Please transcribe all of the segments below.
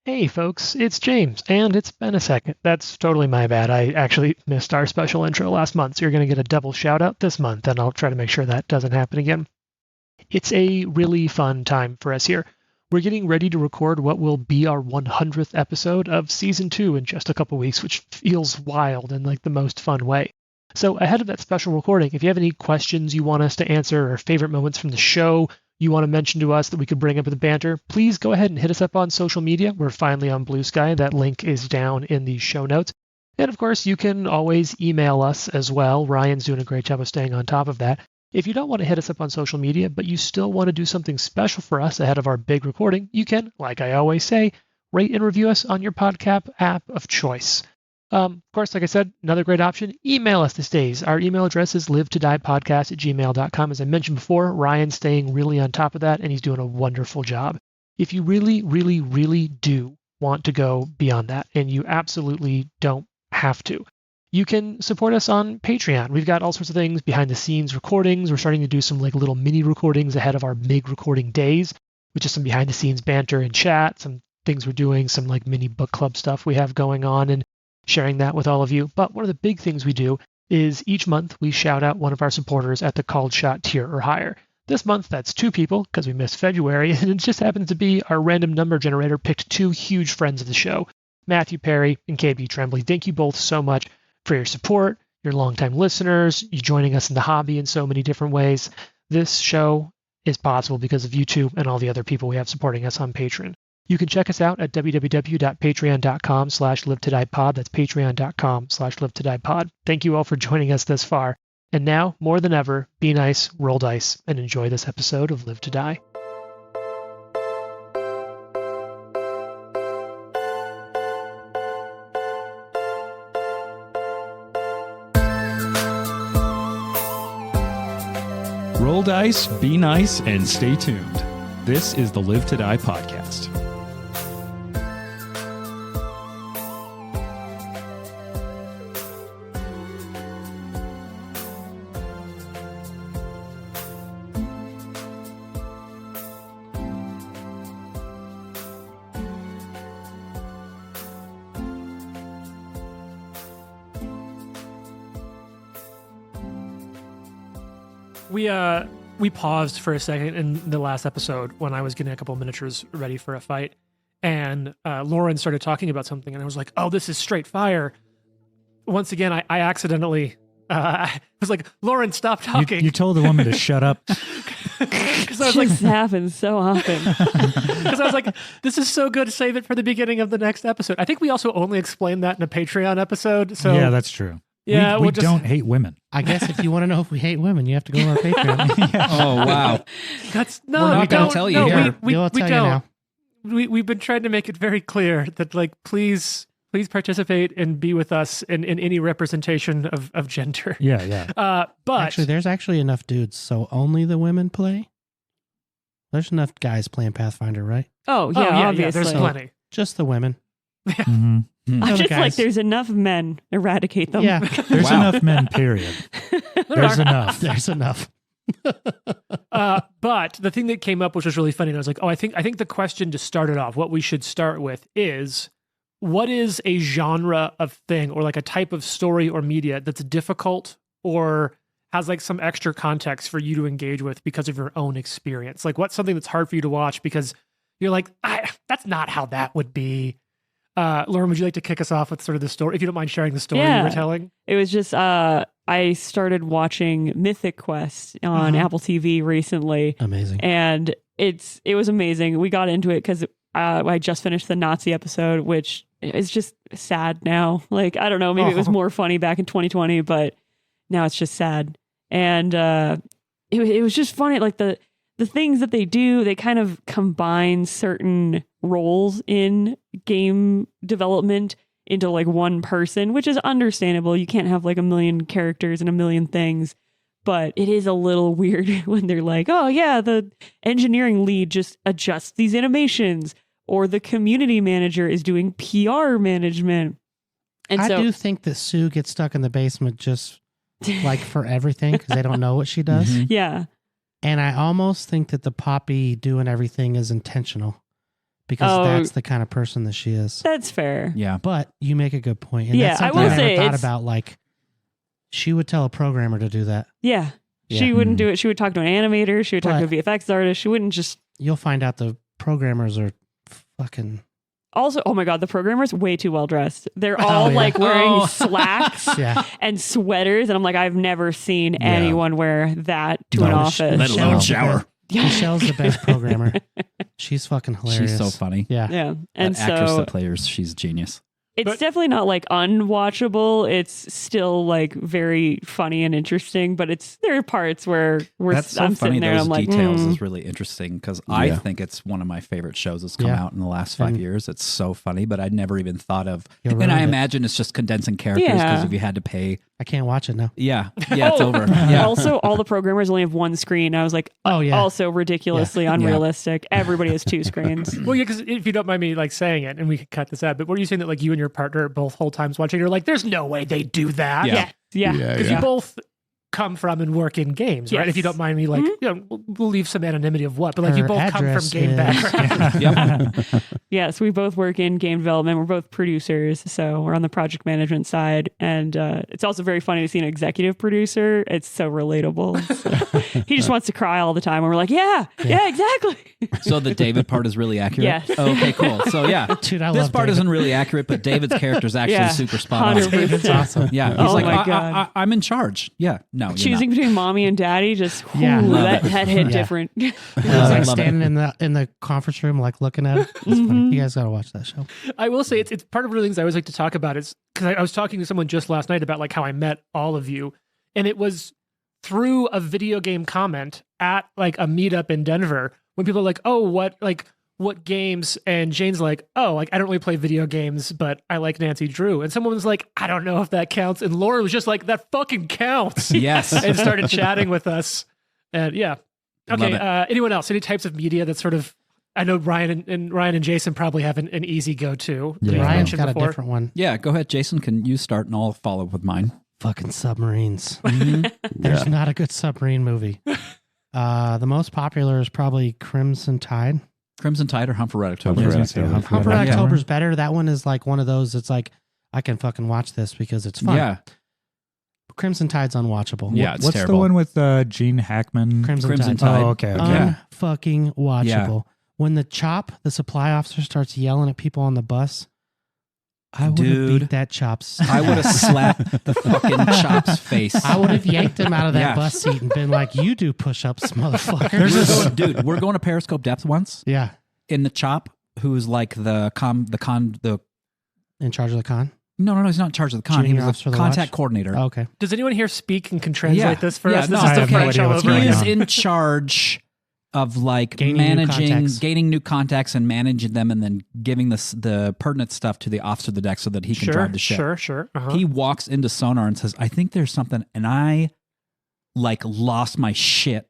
Hey folks, it's James, and it's been a second. That's totally my bad. I actually missed our special intro last month, so you're going to get a double shout out this month, and I'll try to make sure that doesn't happen again. It's a really fun time for us here. We're getting ready to record what will be our 100th episode of Season 2 in just a couple weeks, which feels wild in like the most fun way. So ahead of that special recording, if you have any questions you want us to answer or favorite moments from the show, you want to mention to us that we could bring up with the banter, please go ahead and hit us up on social media. We're finally on Bluesky. That link is down in the show notes. And of course, you can always email us as well. Ryan's doing a great job of staying on top of that. If you don't want to hit us up on social media, but you still want to do something special for us ahead of our big recording, you can, like I always say, rate and review us on your podcast app of choice. Of course, like I said, another great option, email us these days. Our email address is livetodiepodcast@gmail.com. As I mentioned before, Ryan's staying really on top of that, and he's doing a wonderful job. If you really, really, really do want to go beyond that, and you absolutely don't have to, you can support us on Patreon. We've got all sorts of things, behind-the-scenes recordings. We're starting to do some like little mini recordings ahead of our big recording days, which is some behind-the-scenes banter and chat, some things we're doing, some like mini book club stuff we have going on, and sharing that with all of you. But one of the big things we do is each month we shout out one of our supporters at the called shot tier or higher. This month, that's 2 people because we missed February, and it just happens to be our random number generator picked 2 huge friends of the show, Matthew Perry and KB Tremblay. Thank you both so much for your support, your longtime listeners, you joining us in the hobby in so many different ways. This show is possible because of you two and all the other people we have supporting us on Patreon. You can check us out at www.patreon.com/livetodiepod. That's patreon.com/livetodiepod. Thank you all for joining us this far. And now, more than ever, be nice, roll dice, and enjoy this episode of Live to Die. Roll dice, be nice, and stay tuned. This is the Live to Die podcast. We paused for a second in the last episode when I was getting a couple of miniatures ready for a fight, and Lauren started talking about something, and I was like, "Oh, this is straight fire." Once again, I accidentally I was like, "Lauren, stop talking." You told the woman to shut up. Because I was like, this happens so often. Because I was like, "This is so good. Save it for the beginning of the next episode." I think we also only explained that in a Patreon episode. So yeah, that's true. Yeah, we don't hate women. I guess if you want to know if we hate women, you have to go on our Patreon. Yeah. Oh, wow. That's We're not going to tell you here. We'll tell you now. We've been trying to make it very clear that, like, please participate and be with us in any representation of gender. Yeah. But Actually, there's actually enough dudes, so only the women play? There's enough guys playing Pathfinder, right? Oh, yeah, obviously. there's plenty. Just the women. Mm-hmm. I'm just guys. like, there's enough men. Eradicate them. Yeah. There's Wow. enough men, period. There's enough. There's enough. But the thing that came up, which was really funny, and I was like, oh, I think the question to start it off, what we should start with is, what is a genre of thing or like a type of story or media that's difficult or has like some extra context for you to engage with because of your own experience? Like, what's something that's hard for you to watch because you're like, that's not how that would be. Lauren, would you like to kick us off with sort of the story, if you don't mind sharing the story you were telling? It was just, I started watching Mythic Quest on Apple TV recently. Amazing. And it was amazing. We got into it because I just finished the Nazi episode, which is just sad now. Like, I don't know, maybe it was more funny back in 2020, but now it's just sad. And it was just funny. Like the things that they do, they kind of combine certain roles in game development into like one person, which is understandable. You can't have like a million characters and a million things, but it is a little weird when they're like, oh yeah, the engineering lead just adjusts these animations, or the community manager is doing PR management. And I do think that Sue gets stuck in the basement just like for everything because they don't know what she does. Yeah. And I almost think that the Poppy doing everything is intentional because that's the kind of person that she is. That's fair. Yeah. But you make a good point. And Yeah, that's something I will I say never thought it's- about. Like, she would tell a programmer to do that. Yeah. She wouldn't do it. She would talk to an animator. She would talk to a VFX artist. She wouldn't just... You'll find out the programmers are fucking... Also, oh my God, the programmers way too well dressed. They're all like wearing slacks and sweaters. And I'm like, I've never seen anyone wear that to an office. Let alone shower. Michelle's the best programmer. She's fucking hilarious. She's so funny. Yeah. Yeah. And That actress so that plays, she's genius. it's definitely not like unwatchable. It's still like very funny and interesting, but there are parts where That's so I'm funny. sitting there and Those I'm like, details is really interesting because I think it's one of my favorite shows that's come out in the last 5 years. It's so funny, but I'd never even thought of. And I imagine it's just condensing characters because if you had to pay. I can't watch it now. Yeah, it's over. Yeah. Also, all the programmers only have one screen. I was like, also ridiculously unrealistic. Everybody has two screens. Well, yeah, because if you don't mind me like saying it, and we could cut this out, but were you saying that like you and your partner both whole times watching, you're like, there's no way they do that? Yeah. Because you both come from and work in games, right? If you don't mind me, like, you know, we'll leave some anonymity of what, but like you both come from game backgrounds. Yes, we both work in game development. We're both producers, so we're on the project management side. And it's also very funny to see an executive producer. It's so relatable. So, he just wants to cry all the time. And we're like, yeah, exactly. So the David part is really accurate? Yes. Oh, okay, cool. So yeah, Dude, I this love part David. isn't really accurate, but David's character is actually super spot on. 100%. It's awesome. Yeah, he's Oh like, my God. I'm in charge. Yeah, no, you're Choosing not. between mommy and daddy, just Yeah. Love that hit Yeah. different. I was like love it. standing in the conference room, like looking at it. It's funny. You guys got to watch that show. I will say it's part of the things I always like to talk about is because I was talking to someone just last night about like how I met all of you, and it was through a video game comment at like a meetup in Denver when people are like, oh, what games? And Jane's like, oh, like I don't really play video games, but I like Nancy Drew. And someone was like, I don't know if that counts. And Laura was just like, that fucking counts. Yes. And started chatting with us. And yeah. Okay. Love Anyone else? Any types of media that sort of, I know Ryan and Jason probably have an easy go-to. that we've Ryan's mentioned got before. a different one. Yeah, go ahead, Jason. Can you start and I'll follow up with mine? Fucking submarines. There's not a good submarine movie. The most popular is probably Crimson Tide. Crimson Tide or Humphrey Red October? Humphrey Red October's better. That one is like one of those. It's like I can fucking watch this because it's fun. Yeah. Crimson Tide's unwatchable. Yeah, it's What's terrible. the one with Gene Hackman? Crimson Tide. Tide. Oh, okay. Unfucking watchable. When the supply officer, starts yelling at people on the bus, I would have Dude. beat that Chops. I would have slapped the fucking Chop's face. I would have yanked him out of that Yeah. bus seat and been like, "You do push-ups, motherfucker." Dude, we're going to Periscope Depth once Yeah, in the Chop, who's like the in charge of the con. No, he's not in charge of the con. Junior He was officer the of the contact watch? coordinator. Oh, okay. Does anyone here speak and can translate this for us? No, This is I the have no French idea all what's over going He again. is on. in charge of like Gaining new contacts and managing them, and then giving the pertinent stuff to the officer of the deck so that he can drive the ship. Sure. Uh-huh. He walks into sonar and says, "I think there's something," and I like lost my shit.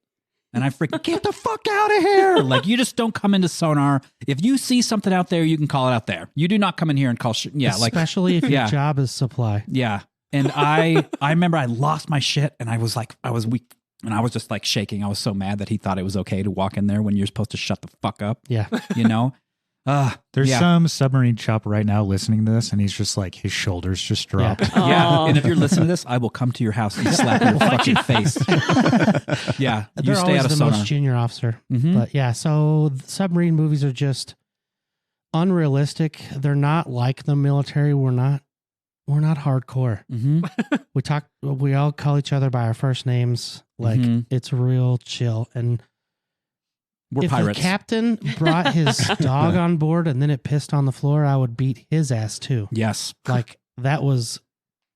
And I freaking get the fuck out of here. Like, you just don't come into sonar. If you see something out there, you can call it out there. You do not come in here and call shit. Yeah, Especially if your Yeah. job is supply. yeah. And I remember I lost my shit and I was weak and I was just like shaking. I was so mad that he thought it was okay to walk in there when you're supposed to shut the fuck up, Yeah. you know? There's yeah. some submarine chop right now listening to this, and he's just like, his shoulders just dropped. Yeah. Aw. And if you're listening to this, I will come to your house and slap your fucking face. Yeah. You They're stay always out of the sonar. most junior officer. Mhm. But yeah, so submarine movies are just unrealistic. They're not like the military. We're not hardcore. Mhm. We all call each other by our first names. Like Mhm. it's real chill. And We're if pirates. the captain brought his dog on board and then it pissed on the floor, I would beat his ass too. Yes. Like that was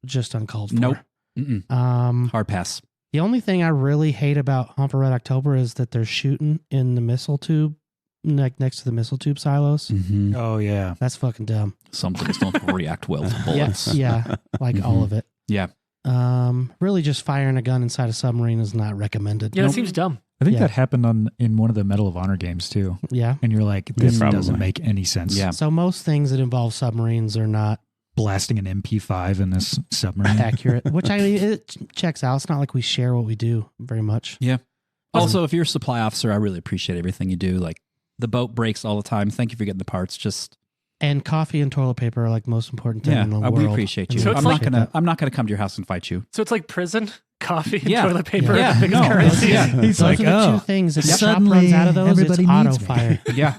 just uncalled for. Nope. Mm-mm. Hard pass. The only thing I really hate about Humphrey Red October is that they're shooting in the missile tube, next to the missile tube silos. Mm-hmm. Oh, yeah. That's fucking dumb. Some things don't react well to bullets. Yeah, like all of it. Yeah. Really, just firing a gun inside a submarine is not recommended. Yeah, that seems dumb. I think Yeah. that happened in one of the Medal of Honor games, too. Yeah. And you're like, this Probably. doesn't make any sense. Yeah. So most things that involve submarines are not Blasting an MP5 in this submarine. accurate, which I mean, it checks out. It's not like we share what we do very much. Yeah. Also, if you're a supply officer, I really appreciate everything you do. Like, The boat breaks all the time. Thank you for getting the parts. Just And coffee and toilet paper are like most important thing in the world. we appreciate you. So it's I'm not gonna come to your house and fight you. So it's like prison, coffee, and Yeah. toilet paper. Yeah. are the biggest No, currencies. yeah. He's Those like, are the two oh, things. If the shop suddenly runs out of those, it's everybody auto needs me. fire. Yeah.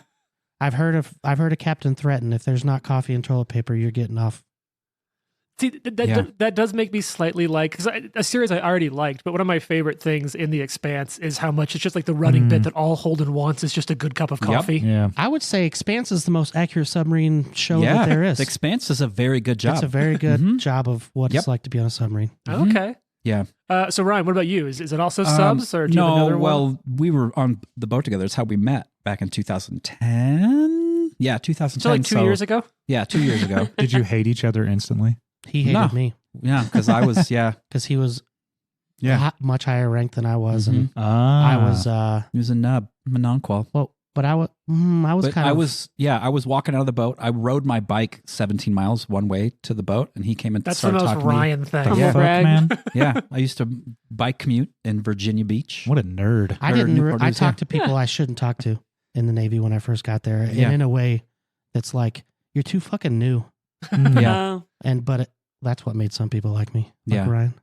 I've heard a captain threaten if there's not coffee and toilet paper, you're getting off. See, that does make me slightly like, because a series I already liked, but one of my favorite things in The Expanse is how much it's just like the running bit that all Holden wants is just a good cup of coffee. Yeah. I would say Expanse is the most accurate submarine show that there is. The Expanse is a very good job. It's a very good Mhm. job of what Yep. it's like to be on a submarine. Okay. Yeah. So Ryan, what about you? Is it also subs or do you have no, another one? well, we were on the boat together. It's how we met back in 2010. Yeah, 2010. So like 2 years ago? Yeah, 2 years ago. Did you hate each other instantly? He hated No. me Yeah, because I was, because he was Yeah. much higher ranked than I was, and Ah. I was he was a nub, a non-qual. well, but I was But kind I of was walking out of the boat. I rode my bike 17 miles one way to the boat, and he came and That's the started most talking to me. Ryan thing. The Humble fuck, brag. man? Yeah, I used to bike commute in Virginia Beach. What a nerd. I or didn't. Newport I News, talked to people I shouldn't talk to in the Navy when I first got there, and Yeah. in a way that's like you're too fucking new. Mm. Yeah. But that's what made some people like me, like Yeah. Ryan.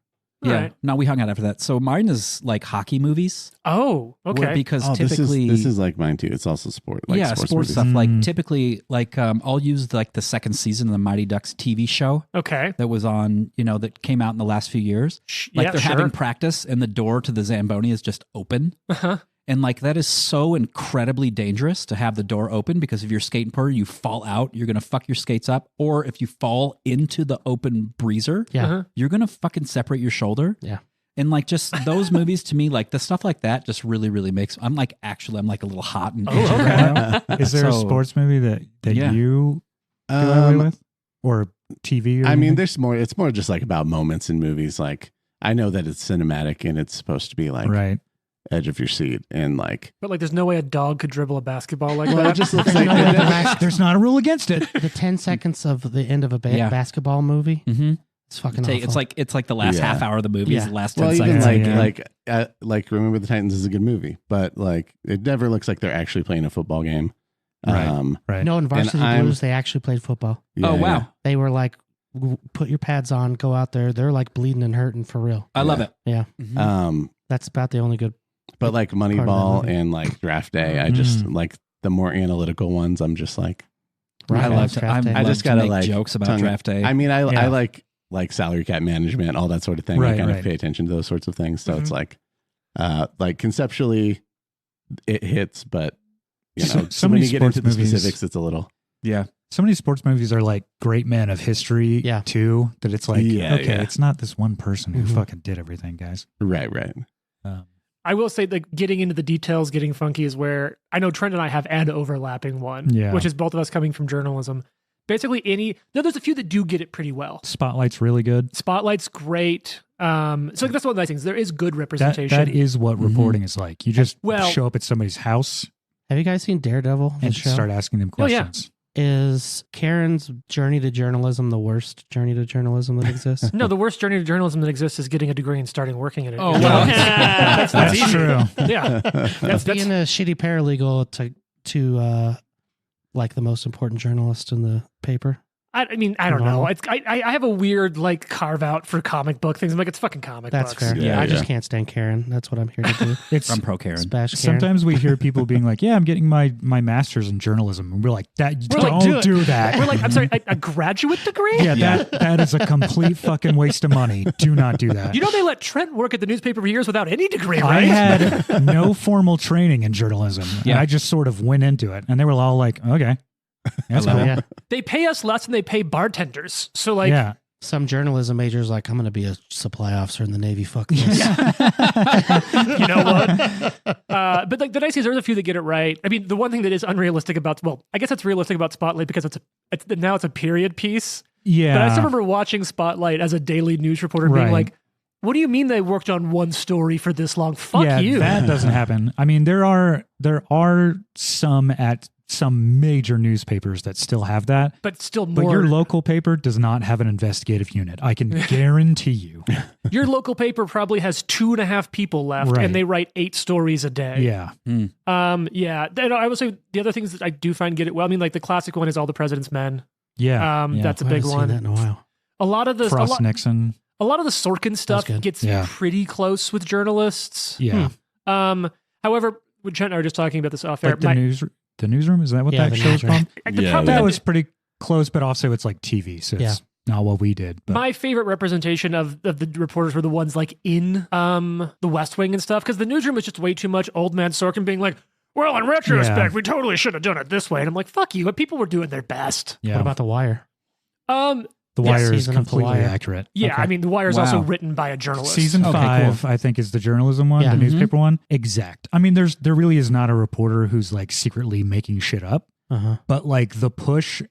Yeah, Right. no, we hung out after that. So mine is like hockey movies. Oh, okay. Because Oh, typically, this is like mine too. It's also sport. Like sports movies. stuff. Like Mm. typically, like I'll use like the second season of the Mighty Ducks TV show Okay. that was on, that came out in the last few years. Like yeah, they're sure. having practice, and the door to the Zamboni is just open. Uh-huh. And like that is so incredibly dangerous to have the door open, because if you're skating per, you fall out, you're gonna fuck your skates up. Or if you fall into the open breezer, Yeah. Uh-huh. you're gonna fucking separate your shoulder. Yeah. And like just those movies to me, like the stuff like that just really, really makes I'm like a little hot and Oh, itchy okay. right now. Is there a So- sports movie that Yeah. you go away with? Or TV? Or I mean, anything? there's more. It's more just like about moments in movies. Like I know that it's cinematic and it's supposed to be like right. edge of your seat and like. But like, there's no way a dog could dribble a basketball like Well, it that. just looks You like know, the last- There's not a rule against it. the 10 seconds of the end of a Yeah. basketball movie. Mm-hmm. It's fucking awful. It's like the last Yeah. half hour of the movie is Yeah. the last 10 Well, even seconds. like Remember the Titans is a good movie, but like it never looks like they're actually playing a football game. Right. Right. No, in Varsity I'm- Blues, they actually played football. Yeah, Oh wow. yeah. They were like, put your pads on, go out there. They're like bleeding and hurting for real. I love it. Yeah. Mhm. That's about the only good. But like Part of that Moneyball movie. and like Draft Day, I just Mm. like the more analytical ones. I'm just like, Right, I love that's to, Draft Day. I just gotta make like jokes about tongue- draft day. I mean, I Yeah. like salary cap management, all that sort of thing. I Right, kind right. of pay attention to those sorts of things. So Mhm. it's like conceptually it hits, but you So- know, so when many you get sports into the movies- specifics, it's a little. yeah. So many sports movies are like great men of history, Yeah. too, that it's like, Yeah, okay, yeah. it's not this one person who Mhm. fucking did everything, guys. Right. I will say that getting into the details, getting funky is where I know Trent and I have an overlapping one, Yeah. which is both of us coming from journalism. Basically, there's a few that do get it pretty well. Spotlight's really good. Spotlight's great. So like, that's one of the nice things. There is good That, representation. that is what Mhm. reporting is like. You just Well- show up at somebody's house Have you guys seen Daredevil? The and show? start asking them Oh, yeah. questions. Is Karen's journey to journalism the worst journey to journalism that exists? No, the worst journey to journalism that exists is getting a degree and starting working in it. Oh, Yeah. wow. that's That's easy. true. Yeah, that's Being a shitty paralegal to like the most important journalist in the paper. I mean, I don't know. It's I have a weird like carve out for comic book things. I'm like, it's fucking comic That's books. fair. Yeah, I just yeah. can't stand Karen. That's what I'm here to do. It's I'm pro Karen. Bash Karen. sometimes we hear people being like, "Yeah, I'm getting my master's in journalism," and we're like, "That We're like, don't do that." We're like, I'm sorry, a graduate degree? yeah, that is a complete fucking waste of money. Do not do that. You know, they let Trent work at the newspaper for years without any degree, I right? had no formal training in journalism. Yeah. And I just sort of went into it, and they were all like, "Okay, that's love cool." it. Yeah. They pay us less than they pay bartenders. So like, Yeah, Some journalism majors like, I'm going to be a supply officer in the Navy. Fuck this. you know what? But like the nice thing is there's a few that get it right. I mean, the one thing that is unrealistic about, well, I guess it's realistic about Spotlight because now it's a period piece. yeah. But I still remember watching Spotlight as a daily news reporter being Right. like, What do you mean they worked on one story for this long? Fuck you. That doesn't happen. I mean, there are some at some major newspapers that still have that. But still more. But your local paper does not have an investigative unit. I can guarantee you. Your local paper probably has 2.5 people left, Right. and they write 8 stories a day. Yeah. Yeah. And I would say the other things that I do find get it well. I mean, like the classic one is All the President's Men. Yeah. That's a I big haven't seen one. that in a while. A lot of the Frost Nixon. a lot of the Sorkin stuff good. gets Yeah. pretty close with journalists. Yeah. However, with Trent and I were just talking about this off air. Like the newsroom, is that what Yeah, that the show's newsroom. called? Yeah, problem That that- was pretty close, but also it's like TV, so it's not what we did. But My favorite representation of the reporters were the ones like in the West Wing and stuff, because the newsroom was just way too much old man Sorkin being like, well, in retrospect, Yeah. we totally should have done it this way. And I'm like, fuck you. But people were doing their best. yeah, What about The Wire? The yeah, Wire is season of The completely Wire. accurate. Yeah, Okay. I mean, The Wire is Wow. also written by a journalist. Season Okay, 5, cool. I think, is the journalism one, Yeah. the newspaper one. Exact. I mean, there really is not a reporter who's like secretly making shit up, Uh-huh. but like the push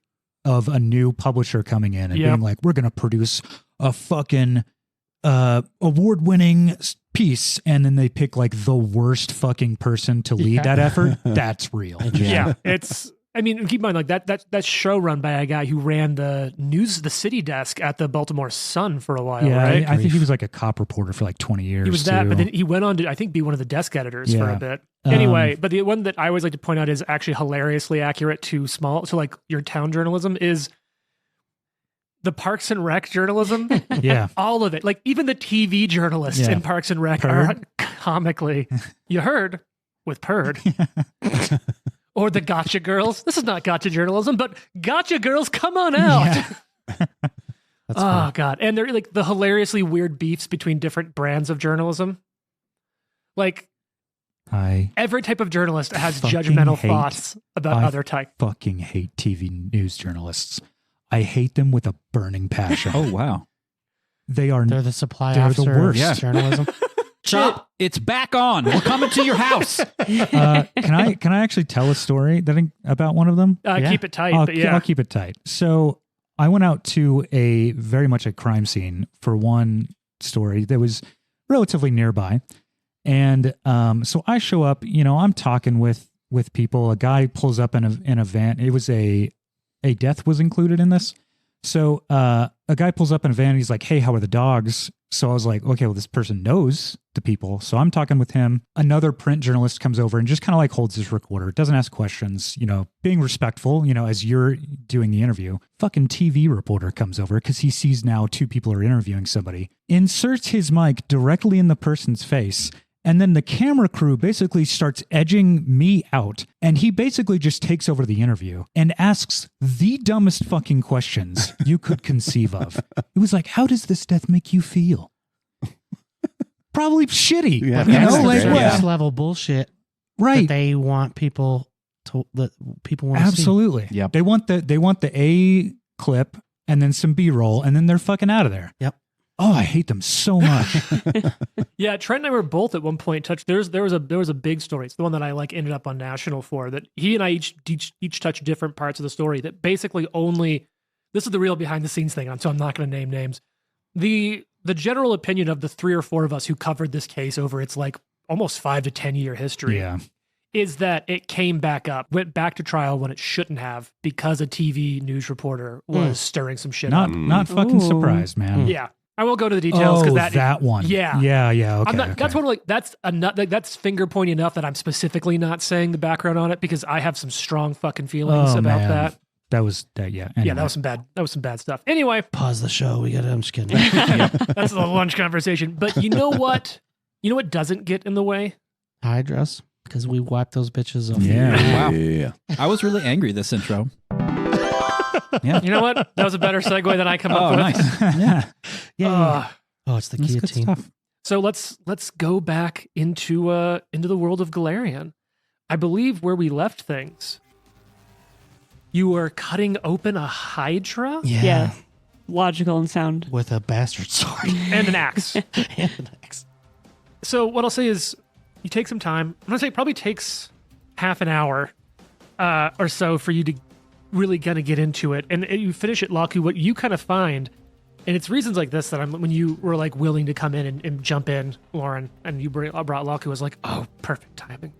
of a new publisher coming in and Yep. being like, we're going to produce a fucking award-winning piece, and then they pick like the worst fucking person to lead Yeah. that effort. That's real. Yeah, I mean, keep in mind, like that show run by a guy who ran the city desk at the Baltimore Sun for a while, Yeah, right? I think he was like a cop reporter for like 20 years. He was that, too. but then he went on to, I think, be one of the desk editors for a Yeah. bit. Anyway, but the one that I always like to point out is actually hilariously accurate to like your town journalism is the Parks and Rec journalism. yeah, All of it, like even the TV journalists Yeah. in Parks and Rec are comically, you heard, with Purd. Or the gotcha girls. This is not gotcha journalism, but gotcha girls, come on out. Yeah. That's Oh funny. God. And they're like the hilariously weird beefs between different brands of journalism. Like I every type of journalist has Fucking judgmental hate- thoughts about I other type. fucking hate TV news journalists. I hate them with a burning passion. Oh, wow. They are They're the supply They're the officer worst. of Yeah. journalism. Chop, it's back on. We're coming to your house. can I actually tell a story about one of them? Yeah. Keep it tight, I'll, but yeah. I'll keep it tight. So I went out to a very much a crime scene for one story that was relatively nearby. And so I show up, I'm talking with people. A guy pulls up in a van. It was a death was included in this. So a guy pulls up in a van and he's like, hey, how are the dogs? So I was like, okay, well, this person knows the people. So I'm talking with him. Another print journalist comes over and just kind of like holds his recorder, doesn't ask questions, being respectful, as you're doing the interview. Fucking TV reporter comes over because he sees now 2 people are interviewing somebody, inserts his mic directly in the person's face. And then the camera crew basically starts edging me out. And he basically just takes over the interview and asks the dumbest fucking questions you could conceive of. It was like, how does this death make you feel? Probably shitty. Yeah, That's that's the great. surface level bullshit Right. that they want people to want to see. Absolutely. Yep. They want the A clip and then some B-roll and then they're fucking out of there. Yep. Oh, I hate them so much. Yeah, Trent and I were both at one point touched. There was a big story. It's the one that I like ended up on national for. That he and I each touched different parts of the story. That basically only this is the real behind the scenes thing. So I'm not going to name names. The general opinion of the 3 or 4 of us who covered this case over its like almost 5 to 10 year history Yeah. is that it came back up, went back to trial when it shouldn't have because a TV news reporter was stirring some shit up. Not fucking Ooh. surprised, man. Yeah. I won't go to the details because that one. Yeah. Yeah. Okay. I'm not, okay. That's what like that's finger pointy enough that I'm specifically not saying the background on it because I have some strong fucking feelings about man. that. That was that. Yeah. Yeah, Anyway. that was some bad stuff. Anyway, Pause the show. I'm just kidding. that's the lunch conversation. But you know what? You know what doesn't get in the way? Hydras, because we wiped those bitches off. Yeah. Wow. Yeah. I was really angry this intro. You know what? That was a better segue than I come up Oh, with. nice. yeah. Yeah. Oh, it's the That's good guillotine. stuff. So let's go back into the world of Galarian. I believe where we left things. You were cutting open a Hydra Yeah. Logical and sound. With a bastard sword and an axe. and an axe. So what I'll say is you take some time. I'm going to say it probably takes half an hour or so for you to really kind of get into it. And you finish it, Laku, what you kind of find And it's reasons like this that when you were like willing to come in and jump in, Lauren, and you brought Laku, I was like, oh, perfect timing.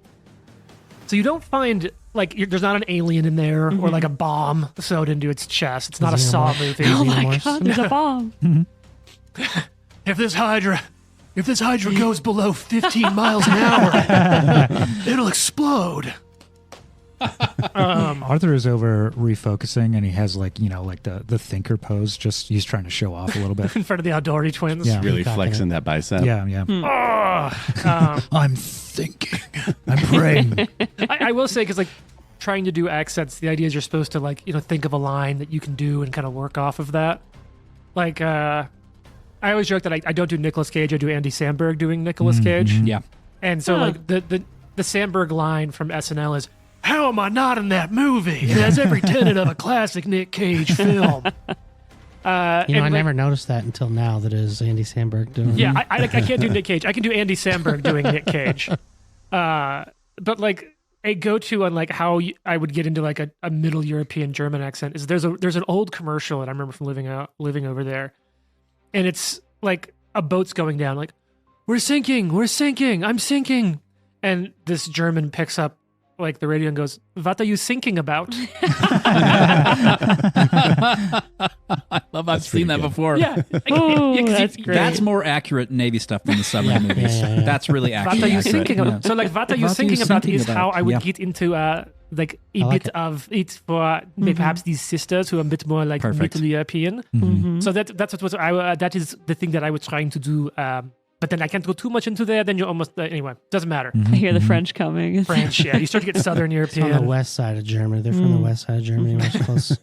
So you don't find like there's not an alien in there or like a bomb sewed into its chest. It's not a Saw movie. Oh my god, there's a bomb. If this Hydra goes below 15 miles an hour, it'll explode. Arthur is over refocusing, and he has like the thinker pose. Just he's trying to show off a little bit In front of the Aldori twins. Yeah. Really flexing that bicep. Yeah. Oh, I'm thinking. I'm praying. I will say, because like trying to do accents, the idea is you're supposed to like think of a line that you can do and kind of work off of that. Like I always joke that I don't do Nicolas Cage, I do Andy Samberg doing Nicolas Cage. Yeah. And so like the Samberg line from SNL is, how am I not in that movie? It has every tenet of a classic Nick Cage film. I never noticed that until now. That is Andy Samberg doing. Yeah, I can't do Nick Cage. I can do Andy Samberg doing Nick Cage. But like a go-to on like how I would get into like a Middle European German accent is there's an old commercial that I remember from living over there, and it's like a boat's going down. Like, we're sinking, I'm sinking, and this German picks up like the radio and goes, "What are you thinking about?" I've seen that good. before. Yeah. Oh, that's great. That's more accurate Navy stuff than the submarine movies. Yeah. That's really What accurate. are you thinking about? So like, what are you thinking about is how I would Yeah. get into like a like bit of it for perhaps these sisters who are a bit more like Perfect. Middle European. So that's what that is the thing that I was trying to do. But then I can't go too much into there. Then you're almost anyway. Doesn't matter. I hear the French coming. French, yeah. You start to get Southern It's on the European. west side of Germany. They're from the west side of Germany. We're close.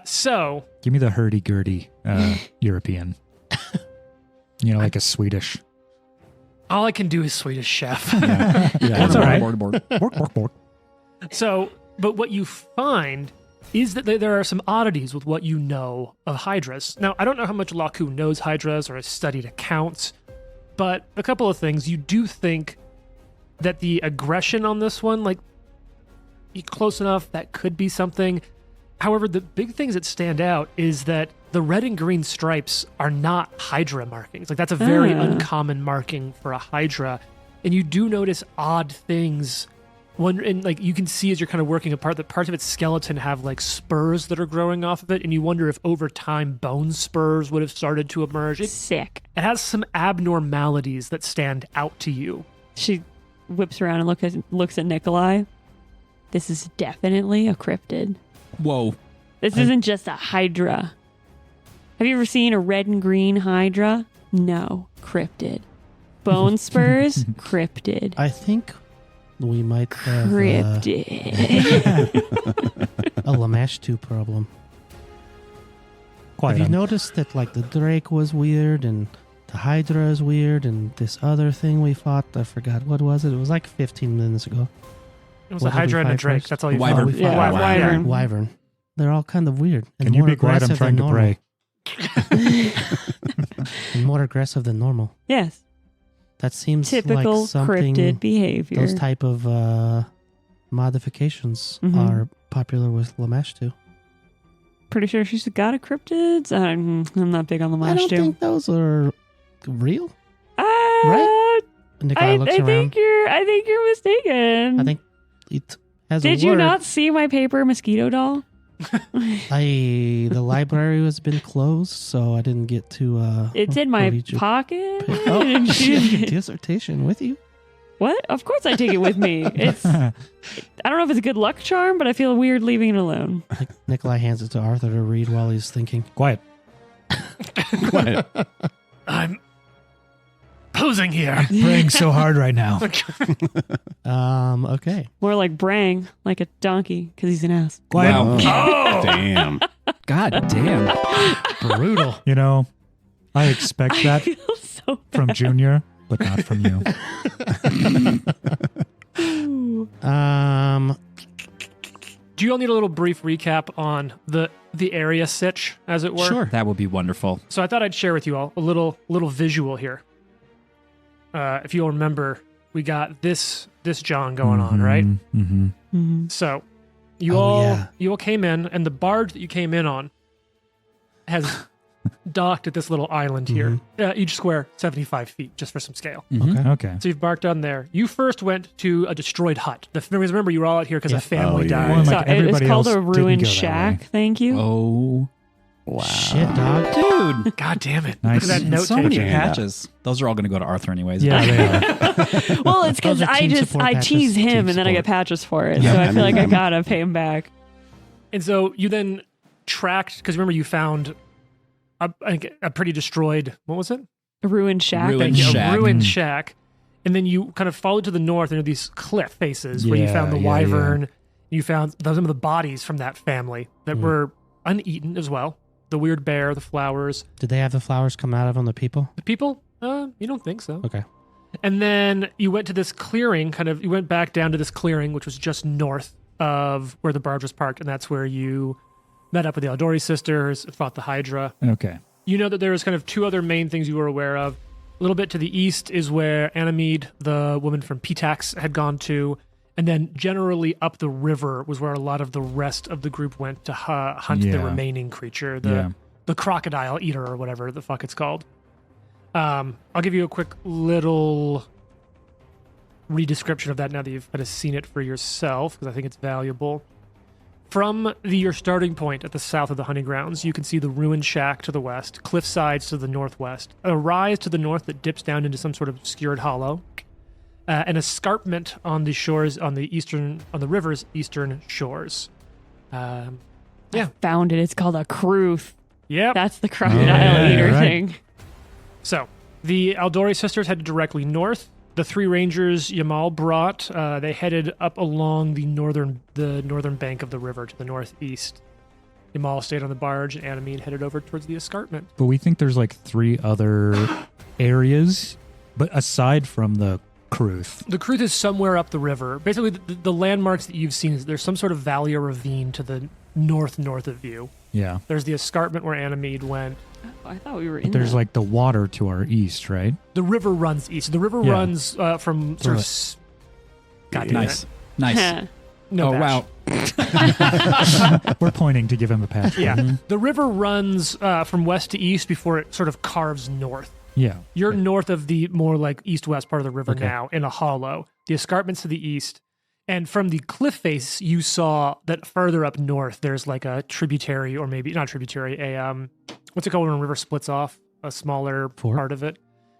So Give me the hurdy-gurdy European. Like a Swedish. all I can do is Swedish Chef. That's all right. Board. So, but what you find is that there are some oddities with what you know of Hydras. Now, I don't know how much Laku knows Hydras or has studied accounts, but a couple of things. You do think that the aggression on this one, like, close enough, that could be something. However, the big things that stand out is that the red and green stripes are not Hydra markings. Like, that's a very uncommon marking for a Hydra. And you do notice odd things. And like you can see as you're kind of working apart that parts of its skeleton have like spurs that are growing off of it, and you wonder if over time bone spurs would have started to emerge. It Sick. has some abnormalities that stand out to you. She whips around and looks at Nikolai. This is definitely a cryptid. Whoa. This isn't just a Hydra. Have you ever seen a red and green Hydra? No, cryptid. Bone spurs? Cryptid. I think we might have Cryptid. a Lamashtu problem. Quite Have you un- noticed that like the Drake was weird and the Hydra is weird and this other thing we fought, I forgot what was it? It was like 15 minutes ago. It was What a did we Hydra and a fight Drake. first? That's all you Wyvern. found. we fought Yeah, Wyvern. Wyvern. They're all kind of weird. And Can you more be quiet? I'm aggressive trying than to normal. pray. And more aggressive than normal. Yes. That seems Typical like something cryptid behavior. those type of modifications Mhm. are popular with Lamashtu. Pretty sure she's got a cryptids. I'm not big on the I lash don't too. think those are real. Right? Nikolai I looks around. think you're mistaken. I think it has Did a you word. not see my paper mosquito doll? The library has been closed, so I didn't get to. It's in my read your- pocket. Oh, you have your dissertation with you? What? Of course I take it with me. It's I don't know if it's a good luck charm, but I feel weird leaving it alone. Nikolai hands it to Arthur to read while he's thinking. Quiet. Quiet. I'm posing here. Praying so hard right now. Okay. More like brang, like a donkey, because he's an ass. Quiet. Wow. Oh! Damn. God damn. Brutal. I expect I that feel so from Junior, but not from you. bad. Do you all need a little brief recap on the area sitch, as it were? Sure. That would be wonderful. So I thought I'd share with you all a little visual here. If you'll remember, we got this John going on, right? Mm-hmm. Mhm. So you Oh, all yeah. came in, and the barge that you came in on has docked at this little island here. Each square 75 feet, just for some scale. Okay. So you've marked on there. You first went to a destroyed hut. Remember, you were all out here because a family died. Well, like, So it's everybody called else a didn't ruined go that shack. way. Thank you. Oh, Wow. Shit, dog. dude. God damn it. Nice. Look at that note So many taking. patches. Those are all going to go to Arthur anyways. Yeah, they are. Well, it's because Those are team support I patches. tease him Team and then I get support. patches for it. Yeah, So I I feel mean, like I gotta pay him back. And so you then tracked, because remember you found a pretty destroyed, what was it? A ruined shack. Ruined Thank you, shack. A ruined shack. And then you kind of followed to the north, and there are these cliff faces where you found the Yeah, wyvern. You found some of the bodies from that family that were uneaten as well. The weird bear, the flowers. Did they have the flowers come out of them, the people? The people? You don't think so. Okay. And then you went to this clearing, you went back down to this clearing, which was just north of where the barge was parked, and that's where you met up with the Aldori sisters, fought the Hydra. Okay. You know that there was kind of two other main things you were aware of. A little bit to the east is where Anamede, the woman from Pitax, had gone to, and then generally up the river was where a lot of the rest of the group went to hunt the Yeah. remaining creature, the crocodile eater or whatever the fuck it's called. I'll give you a quick little redescription of that now that you've kind of seen it for yourself, because I think it's valuable. From your starting point at the south of the hunting grounds, you can see the ruined shack to the west, cliff sides to the northwest, a rise to the north that dips down into some sort of obscured hollow, an escarpment on the shores on the river's eastern shores. I found it. It's called a Kruth. Yep. That's the crocodile Yeah, eater right. thing. So the Aldori sisters headed directly north. The three rangers Yamal brought, they headed up along the northern bank of the river to the northeast. Yamal stayed on the barge, and Anamede headed over towards the escarpment. But we think there's like 3 other areas, but aside from the Kruth. The Kruth is somewhere up the river. Basically, the landmarks that you've seen is there's some sort of valley or ravine to the north of you. Yeah. There's the escarpment where Anamede went. Oh, I thought we were in But there's that. like the water to our east, right? The river runs east. The river Yeah. runs from sort of. God damn Nice. it. Nice. No Oh, bash. wow. We're pointing to give him a pass. Yeah. The river runs from west to east before it sort of carves north. Yeah. You're north of the more like east-west part of the river Okay. now in a hollow. The escarpment's to the east. And from the cliff face, you saw that further up north, there's like a tributary, or maybe not tributary, what's it called when a river splits off? A smaller Fort? part of it.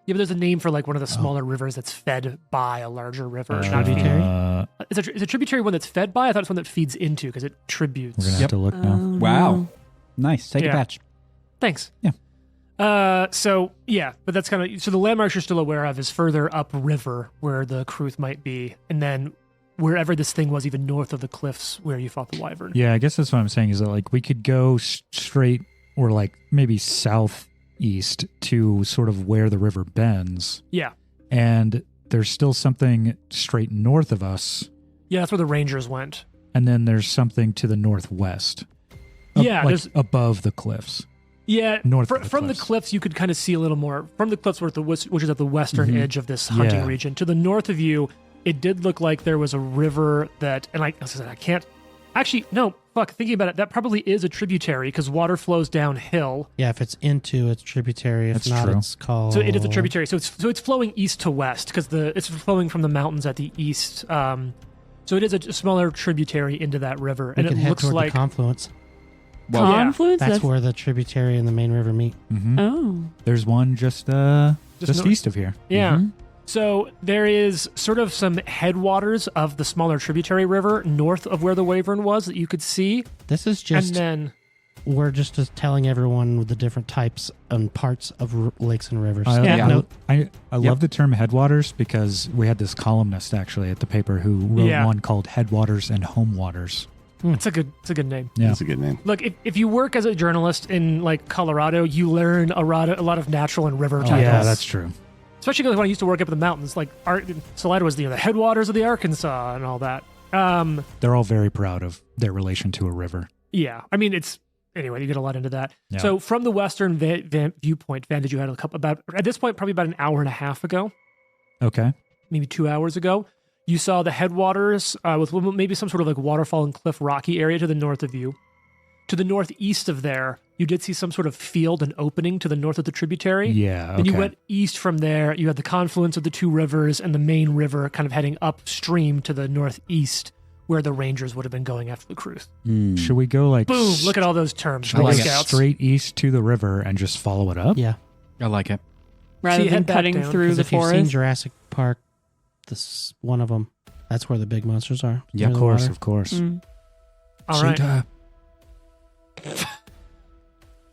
Yeah, but there's a name for like one of the smaller rivers that's fed by a larger river. Not Tributary? Is a tributary one that's fed by? I thought it's one that feeds into because it tributes. We're gonna have to look now. Wow. Nice. Take Yeah. a patch. Thanks. Yeah. So yeah, but that's kind of so the landmarks you're still aware of is further upriver where the Kruth might be, and then wherever this thing was, even north of the cliffs where you fought the wyvern. Yeah, I guess that's what I'm saying is that like we could go straight or like maybe southeast to sort of where the river bends, Yeah, and there's still something straight north of us, yeah, that's where the Rangers went. and then there's something to the northwest. Yeah, like there's- above the cliffs. Yeah, North of the from the cliffs. cliffs you could kind of see a little more from the cliffs, which is at the western edge of this hunting Yeah. region. To the north of you, it did look like there was a river that, and like I said, I can't actually. No, fuck. Thinking about it, that probably is a tributary because water flows downhill. Yeah, if it's into its tributary, if That's not, true. it's called. So it is a tributary. So it's flowing east to west because it's flowing from the mountains at the east. So it is a smaller tributary into that river, We and can it head looks toward like the confluence. Well, Yeah. Confluence? That's where the tributary and the main river meet. Mm-hmm. Oh. There's one just north. east of here. Yeah. Mhm. So there is sort of some headwaters of the smaller tributary river north of where the wyvern was that you could see, This is just and then we're just telling everyone the different types and parts of lakes and rivers. Yeah. No, I love the term headwaters because we had this columnist actually at the paper who wrote Yeah. one called Headwaters and Home Waters. it's a good name. Yeah. That's a good name. Look, if you work as a journalist in like Colorado, you learn a lot of natural and river titles. Yeah, that's true. Especially when I used to work up in the mountains, like Salida was the headwaters of the Arkansas and all that. They're all very proud of their relation to a river. Yeah, I mean anyway. You get a lot into that. Yeah. So from the western viewpoint, vantage, you had about at this point probably about an hour and a half ago, Okay. maybe 2 hours ago. You saw the headwaters with maybe some sort of like waterfall and cliff rocky area to the north of you. To the northeast of there you did see some sort of field and opening to the north of the tributary. Yeah. Okay. Then you went east from there. You had the confluence of the two rivers and the main river kind of heading upstream to the northeast, where the Rangers would have been going after the Cruz. Should we go like Boom! Look at all those terms. should we Boy go Scouts. straight east to the river and just follow it up? Yeah. I like it. Rather So you than head back cutting down, through 'Cause the if you've seen forest. Jurassic Park, this one of them. That's where the big monsters are. Yeah, near Of the course, water. of course. Mm. All right.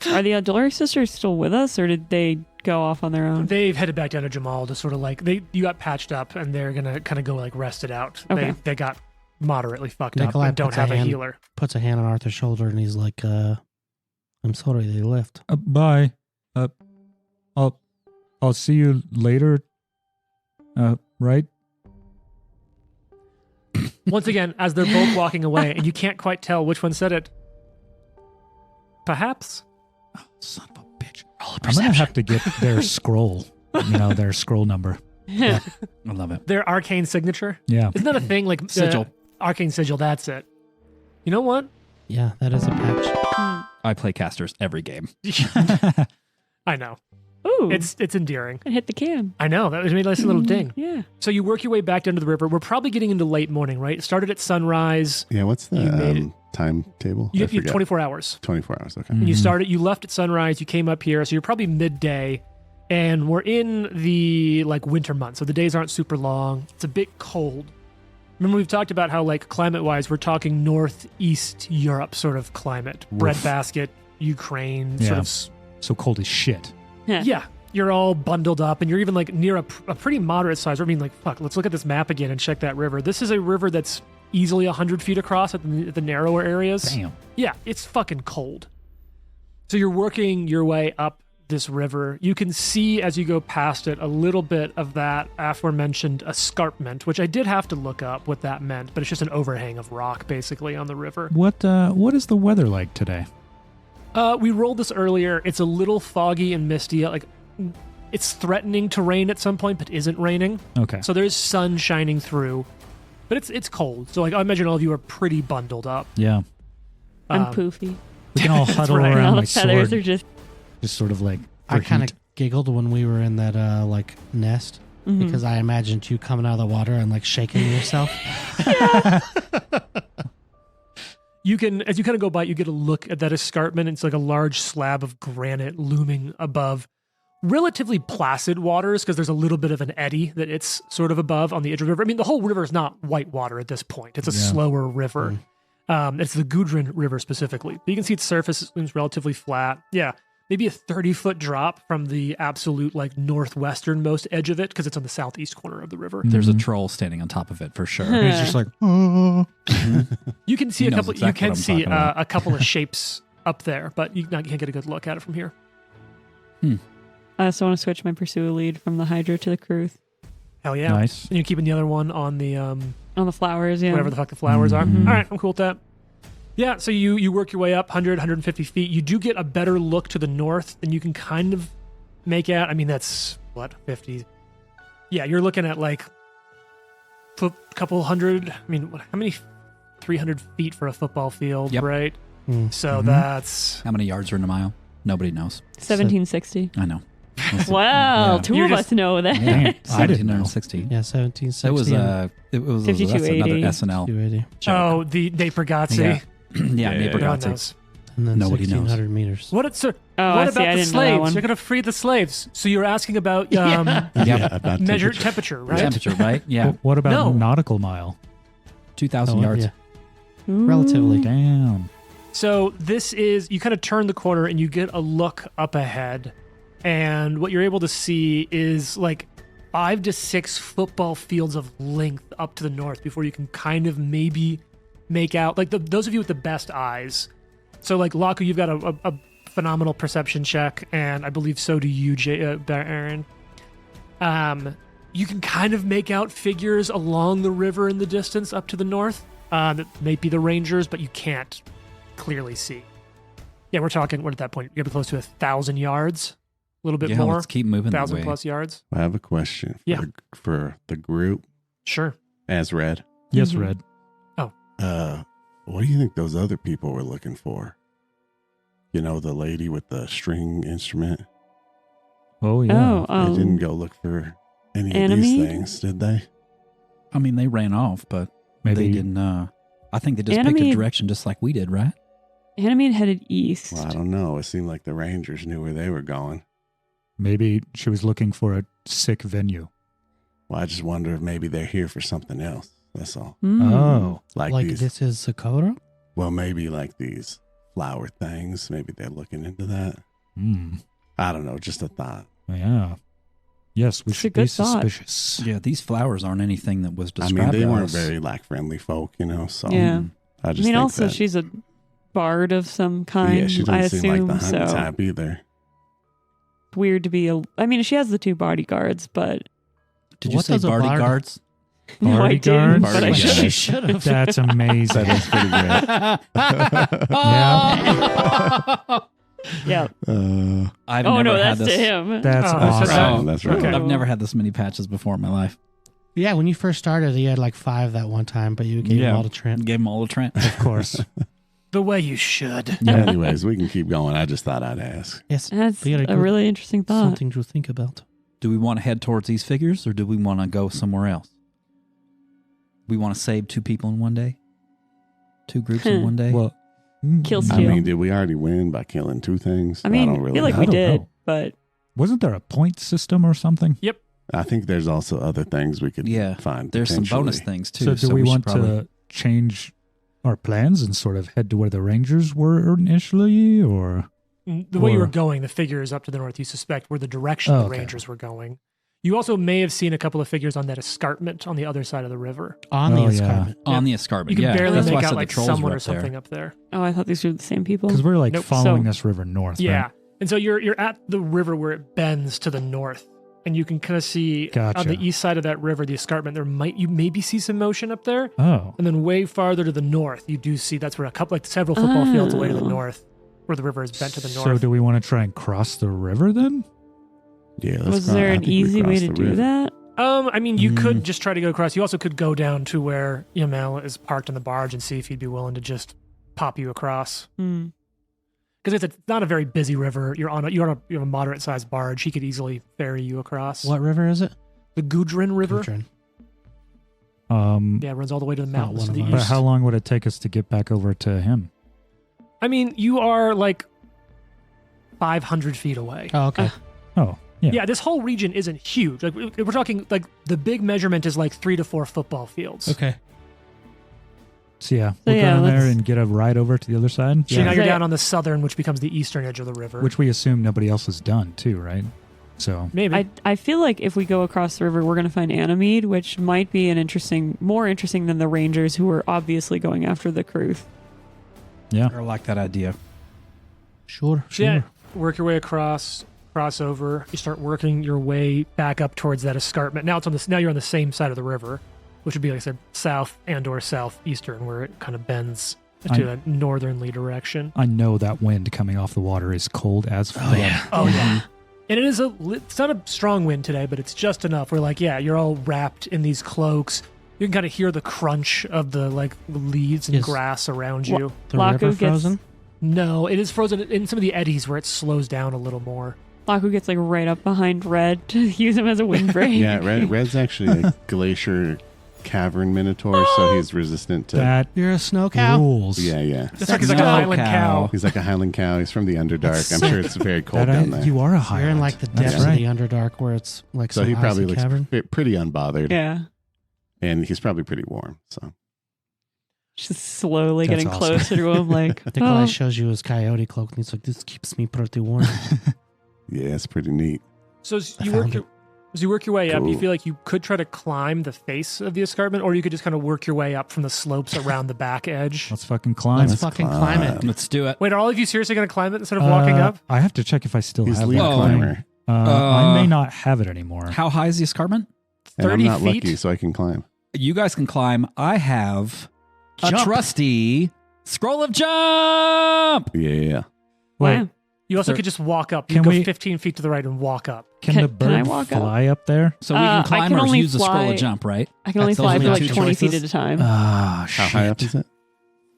Are the Adler sisters still with us, or did they go off on their own? They've headed back down to Jamal to sort of like you got patched up and they're gonna kind of go like rest it out. Okay. They got moderately fucked Nikolai up and don't puts a have a hand- healer. Puts a hand on Arthur's shoulder and he's like, I'm sorry they left. Bye. I'll see you later. Right? Once again, as they're both walking away, and you can't quite tell which one said it. Perhaps. Son of a bitch. Roll a I'm gonna perception. have to get their scroll. Their scroll number. I love it. Their arcane signature. Yeah. Isn't that a thing? Like Sigil. Arcane sigil, that's it. You know what? Yeah, that is a patch. I play casters every game. I know. Ooh, It's endearing. I hit the can. I know. That was made a nice little ding. Yeah. So you work your way back down to the river. We're probably getting into late morning, right? It started at sunrise. Yeah, what's the You made it. timetable? You I have 24 hours. 24 hours, okay. And you left at sunrise, you came up here, so you're probably midday, and we're in the like winter months, so the days aren't super long. It's a bit cold. Remember we've talked about how like climate-wise, we're talking northeast Europe sort of climate. Breadbasket, Ukraine, sort Yeah. of So cold as shit. yeah. You're all bundled up, and you're even like near a pretty moderate size. I mean, like, fuck, let's look at this map again and check that river. This is a river that's easily 100 feet across at the narrower areas. Damn. Yeah, it's fucking cold. So you're working your way up this river. You can see as you go past it a little bit of that aforementioned escarpment, which I did have to look up what that meant, but it's just an overhang of rock basically on the river. What is the weather like today? We rolled this earlier. It's a little foggy and misty. Like it's threatening to rain at some point, but isn't raining. Okay. So there's sun shining through, but it's cold. So like I imagine all of you are pretty bundled up. Yeah. I'm Um, poofy. We can all huddle right. And around all my the feathers sword. are just. Just sort of like. I for kind of heat. giggled when we were in that like nest Mhm. because I imagined you coming out of the water and like shaking yourself. You can, as you kind of go by, you get a look at that escarpment. It's like a large slab of granite looming above relatively placid waters because there's a little bit of an eddy that it's sort of above on the edge of the river. I mean, the whole river is not white water at this point. It's a Yeah. slower river. It's the Gudrun River specifically. But you can see its surface is relatively flat. Yeah, maybe a 30-foot drop from the absolute like northwesternmost edge of it because it's on the southeast corner of the river. There's a Mhm. troll standing on top of it for sure. And it's just like, oh. You can see He a knows couple. exactly you can what I'm see talking about. a couple of shapes up there, but you can't get a good look at it from here. I also want to switch my Pursue lead from the Hydra to the Kruth. Hell yeah! Nice. And you're keeping the other one on the On the flowers, yeah. whatever the fuck the flowers are. Mhm. All right, I'm cool with that. Yeah, so you work your way up 100, 150 feet. You do get a better look to the north than you can kind of make out. I mean, that's what, 50? Yeah, you're looking at like a couple hundred. I mean, how many? 300 feet for a football field, Yep. right? Mm. So Mhm. that's How many yards are in a mile? Nobody knows. 1760. I know. Wow, Yeah. two You're of just- us know that. Damn. I didn't know. 1760. Yeah, 1760. It was and it was that's 5280. another SNL 280. joke. oh the Naper Gotzi. Yeah. Yeah, Neighbor No one Gotzi. knows. And then Nobody knows. 1600 meters. What it's Oh, what I about see. I the didn't know that slaves? one. You're gonna free the slaves. So you're asking about Yeah, about measured temperature. temperature, right? Temperature, right? Yeah. What about No. nautical mile? 2,000 Oh, yards. yeah. Ooh. Relatively. Damn. So this is, you kind of turn the corner and you get a look up ahead. And what you're able to see is like 5 to 6 football fields of length up to the north before you can kind of maybe make out, like those of you with the best eyes. So like Laku, you've got a phenomenal perception check, and I believe so do you, Aaron. You can kind of make out figures along the river in the distance up to the north. That may be the Rangers, but you can't clearly see. Yeah, we're talking, what at that point? You're close to 1,000 yards, a little bit Yeah, more, let's keep moving that 1,000 way. plus yards. I have a question Yeah. for the group Sure. as Red. Yes, Mhm. Red. What do you think those other people were looking for? You know, the lady with the string instrument. Oh yeah. They didn't go look for any of Ganymede? these things, did they? I mean, they ran off, but Maybe they didn't. I think they just picked a Ganymede- direction just like we did, right? Ganymede headed east. Well, I don't know. It seemed like the Rangers knew where they were going. maybe she was looking for a sick venue. Well, I just wonder if maybe they're here for something else. That's all. Mm. Oh. Like these. this is Sakura? Well, maybe like these flower things. Maybe they're looking into that. Hmm. I don't know. Just a thought. Yeah. Yes, we It's a should be good thought. suspicious. Yeah, these flowers aren't anything that was I described. mean, they to weren't us. very like friendly folk, you know. So Yeah. I I just mean, think also that, she's a bard of some kind. yeah, she I doesn't seem assume like the hunting so. type either. It's weird to be I mean, she has the 2 bodyguards, but Did you What say does a bard- Bardyguards? no, I didn't. Bodyguards? But I Bardyguards. should. You should have. That's amazing. That is pretty great. Yeah. I've Oh never no, had that's this. to him. That's Oh, awesome. That's right. Okay. I've never had this many patches before in my life. Yeah, when you first started, you had like 5 that one time, but you gave them all to Trent. Gave them all to Trent. Of course. The way you should. Anyways, we can keep going. I just thought I'd ask. Yes, That's we gotta a go- really interesting thought. something to think about. Do we want to head towards these figures or do we want to go somewhere else? We want to save 2 people in one day? 2 groups in one day? Well, Kill I steal. mean, did we already win by killing 2 things? I mean, don't I really feel like know. we I don't did, know. but wasn't there a point system or something? I think there's also other things we could Yeah, find. there's some bonus potentially. things too. So do we should want probably- to change our plans and sort of head to where the Rangers were initially, or? The way you Or- were going, the figures up to the north, you suspect were the direction Oh, the okay. Rangers were going. You also may have seen a couple of figures on that escarpment on the other side of the river. On Oh, the yeah. escarpment. on the escarpment? You can yeah, barely that's why make I out said like the trolls someone were or up there. something up there. oh, I thought these were the same people. Because we're like Nope. following So- this river north. Yeah. Right? And so you're at the river where it bends to the north. And you can kind of see on Gotcha. the east side of that river, the escarpment, you maybe see some motion up there. Oh. And then way farther to the north, you do see that's where several football fields away to the Oh. north, where the river is bent to the north. So do we want to try and cross the river then? Yeah. Let's Was cross- there I an think we easy way crossed to the do river. that? I mean, you could just try to go across. You also could go down to where Yamel is parked in the barge and see if he'd be willing to just pop you across. Hmm. Because it's not a very busy river. You have a moderate sized barge. He could easily ferry you across. What river is it? The Gudrun River. Gudrun. Yeah, it runs all the way to the Not mountains one to of the ours. But east. how long would it take us to get back over to him? I mean, you are like 500 feet away. Oh, okay. Oh, yeah. Yeah, this whole region isn't huge. Like we're talking, like the big measurement is like 3 to 4 football fields. Okay. So yeah, we'll yeah, go down there let's- and get a ride over to the other side. So now Yeah. you're down on the southern, which becomes the eastern edge of the river. Which we assume nobody else has done too, right? So maybe. I feel like if we go across the river, we're going to find Ganymede, which might be more interesting than the Rangers, who are obviously going after the Kruth. yeah. I like that idea. Sure. So yeah, Sure. work your way across, cross over. You start working your way back up towards that escarpment. Now now you're on the same side of the river, which would be like I said, south and or southeastern, where it kind of bends to a northernly direction. I know that wind coming off the water is cold as fuck. Oh yeah. And it's not a strong wind today, but it's just enough. We're like, yeah, you're all wrapped in these cloaks. You can kind of hear the crunch of the like leaves and Is- grass around you. The Laco river gets- frozen? No, it is frozen in some of the eddies where it slows down a little more. Laku gets like right up behind Red to use him as a windbreak. Yeah, Red's actually a glacier cavern minotaur, so he's resistant to. That You're a snow cow? rules. Yeah. It's like he's like a No Highland cow. cow. He's like a Highland cow. He's from the Underdark. I'm sure it's very cold That down there. you are a You're Highland. in like the That's depths right. of the Underdark where it's like So some he probably icy looks cavern. pretty unbothered, Yeah. and he's probably pretty warm. So Just slowly That's getting awesome. closer to him, like, Nikolai oh. shows you his coyote cloak and he's like, this keeps me pretty warm. yeah, it's pretty neat. So as I you work found your as you work your way up, you Cool. feel like you could try to climb the face of the escarpment, or you could just kind of work your way up from the slopes around the back edge. Let's fucking climb. Let's fucking climb it. Let's do it. Wait, are all of you seriously going to climb it instead of walking up? I have to check if I still He's have lead that. Oh, climber, I may not have it anymore. How high is the escarpment? and I'm 30 not feet? lucky, so I can climb. You guys can climb. I have a Jump. trusty scroll of jump. Yeah. Wait, Wow. You also Sir, could just walk up. You can can go we- 15 feet to the right and walk up. can Can- the can I bird walk up? fly up there? So we can I climb can or only use the scroll fly- of jump, right? I can only That's fly those for are like the two 20 feet choices? at a time. Ah, How high up shit. is it?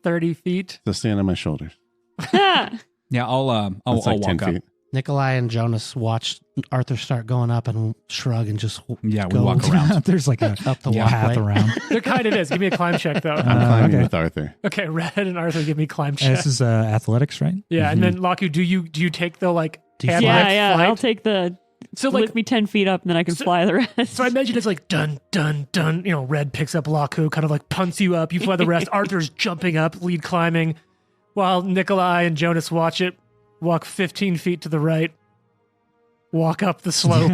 30 feet. So stand on my shoulders. Yeah, I'll That's like walk 10 up. feet. Nikolai and Jonas watched Arthur start going up and shrug and just Yeah, we go walk around. There's like a up the path walkway. around. There kind of is. Give me a climb check, though. I'm climbing okay. with Arthur. Okay, Red and Arthur, give me climb check. This is athletics, right? Yeah, and then Laku, do you take the like Do you hand Yeah, lift yeah. flight? I'll take the So like, lift me 10 feet up, and then I can fly the rest. so I imagine it's like dun dun dun. You know, Red picks up Laku, kind of like punts you up. You fly the rest. Arthur's jumping up, lead climbing, while Nikolai and Jonas watch it. Walk 15 feet to the right. Walk up the slope.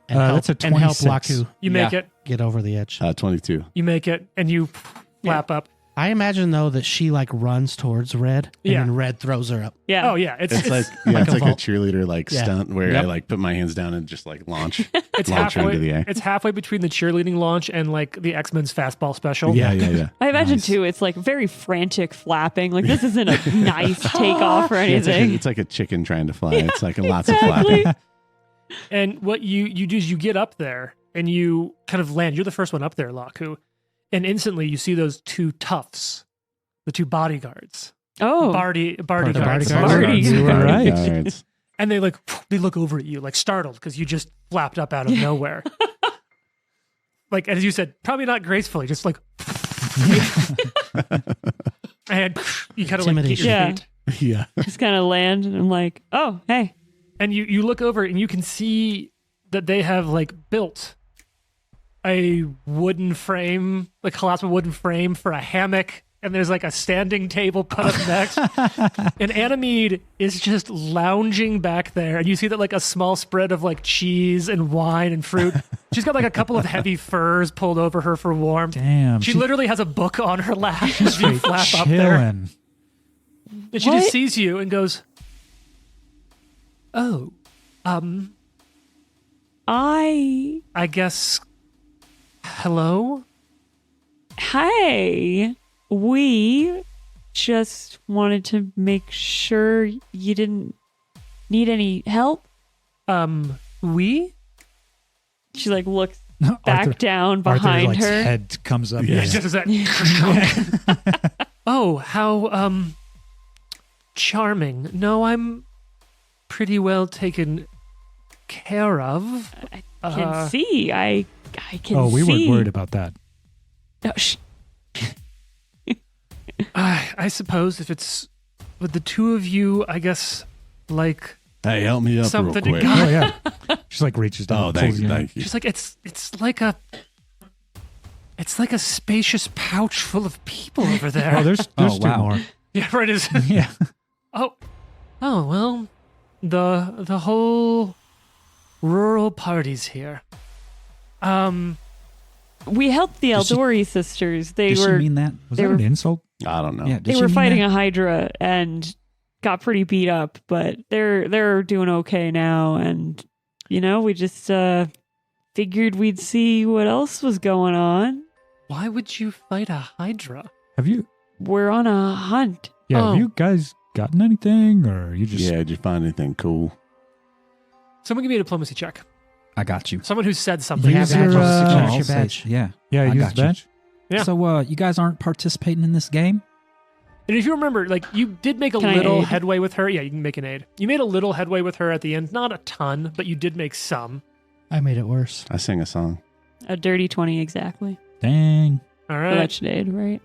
And help, that's a and help 26. Laku You make Yeah. it. get over the edge. 22. You make it, and you flap up. I imagine though that she like runs towards Red, and Yeah. then Red throws her up. yeah. Oh yeah, It's like like it's a like a vault. cheerleader like Yeah. stunt where Yep. I like put my hands down and just like launch it's launch her halfway. into the air. It's halfway between the cheerleading launch and like the X-Men's fastball special. Yeah. I imagine Nice. too, it's like very frantic flapping. Like this isn't a nice takeoff or Yeah, anything. it's like a chicken trying to fly. It's like lots Exactly. of flapping. And what you do is you get up there and you kind of land. You're the first one up there, Laku. And instantly you see those two toughs, the two bodyguards. Oh, Bardyguards. Bodyguards. Bardyguards. You were right. Bodyguards. And they look over at you like startled because you just flapped up out of nowhere. Like, as you said, probably not gracefully, just like and you kind of like get your Yeah. feet. Yeah. just kind of land, and I'm like, oh, hey. And you look over and you can see that they have like built a wooden frame, like collapsible wooden frame for a hammock, and there's like a standing table put up next. And Anamede is just lounging back there, and you see that like a small spread of like cheese and wine and fruit. She's got like a couple of heavy furs pulled over her for warmth. Damn. She literally has a book on her lap as you flap up there. chilling. And she What? just sees you and goes, "Oh, I guess, hello?" Hey, we just wanted to make sure you didn't need any help. We? She like looks back Arthur, down Arthur, behind like, her. head comes up. Yeah. Just as that. Oh, how, charming. No, I'm pretty well taken care of. I can see. I can Oh, we see. weren't worried about that. No, I suppose if it's with the two of you, I guess, like, Hey, help me up Something to real quick. go- Oh yeah. She like reaches down. Oh, and thank pulls you. in. Thank you. she's like, it's like a spacious pouch full of people over there. Oh, there's Oh, two wow. more. Yeah, right. Is Yeah. oh, well, the whole rural party's here. we helped the Did she- Eldori sisters. They Did she were mean that? Was They that were- an insult? I don't know. Yeah. Did they she were mean fighting that? a Hydra and got pretty beat up, but they're doing okay now. And we just figured we'd see what else was going on. Why would you fight a Hydra? Have you? We're on a hunt. Yeah. Oh. Have you guys gotten anything, or you just? Yeah, did you find anything cool? Someone give me a diplomacy check. I got you. Someone who said something. Use Yeah, your, badge. uh, Flash I'll your say- badge. Yeah. Yeah. I Use got the you. badge. Yeah. So you guys aren't participating in this game? And if you remember, like, you did make a Can I little aid? headway with her. Yeah, you can make an aid. You made a little headway with her at the end. Not a ton, but you did make some. I made it worse. I sing a song. A dirty 20 exactly. Dang. All For right. that should aid, right?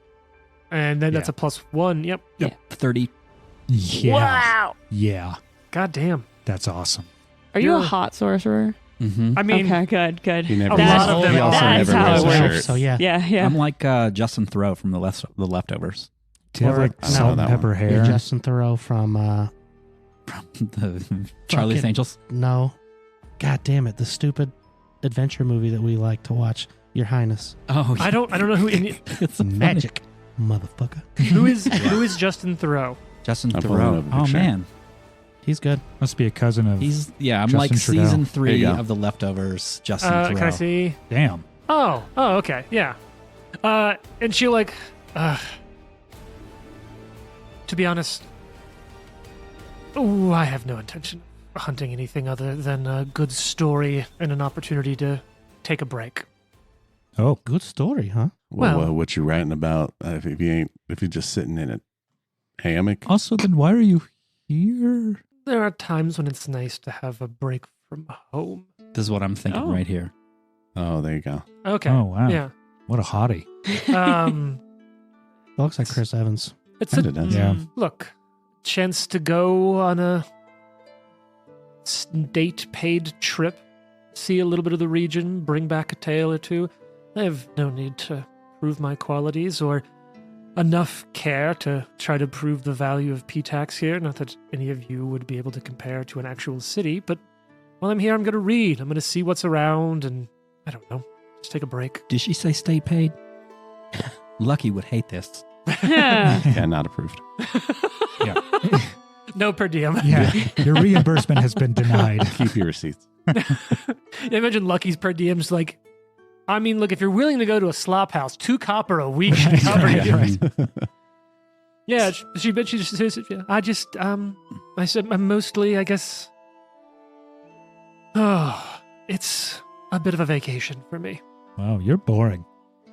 And then that's Yeah. a +1. Yep. Yep. 30. Yeah. Wow. Yeah. God damn. That's awesome. Are you a You're- hot sorcerer? Mm-hmm. I mean, Okay, good. He never A wears- lot of them he also that's never how wears it a works. shirt. So yeah. Yeah. I'm like Justin Thoreau from the Leftovers. Do you have like Or- I don't know salt and that pepper one. hair? You're Justin Thoreau from The Charlie's Fucking- Angels. no. God damn it, the stupid adventure movie that we like to watch. Your Highness. Oh, I don't know who it's Magic, motherfucker. who is Justin Thoreau. Justin I'm pulling Thoreau. up a Oh picture. man, He's good. Must be a cousin of. I'm Justin like Trudeau. season There 3 you go. of The Leftovers. Justin Thoreau. Can I see? Damn. Oh, okay, yeah. And she like, to be honest, I have no intention of hunting anything other than a good story and an opportunity to take a break. Oh, Good story, huh? Well- what you writing about if you're just sitting in it? hammock. Also, then why are you here? There are times when it's nice to have a break from home. This is what I'm thinking Oh. right here. Oh, there you go. Okay. Oh, wow. Yeah. What a hottie. Looks like Chris Evans. It's Kinda does. Yeah. Look, chance to go on a state-paid trip, see a little bit of the region, bring back a tale or two. I have no need to prove my qualities or enough care to try to prove the value of Pitax here. Not that any of you would be able to compare to an actual city, but while I'm here, I'm going to read. I'm going to see what's around and, I don't know, just take a break. Did she say state paid? Lucky would hate this. Yeah, not approved. Yeah. No per diem. Yeah. Your reimbursement has been denied. Keep your receipts. Imagine Lucky's per diem's like, I mean, look, if you're willing to go to a slop house, 2 copper a week should cover you. Right. Yeah, she just says, I said, I'm mostly, I guess, it's a bit of a vacation for me. Wow, you're boring.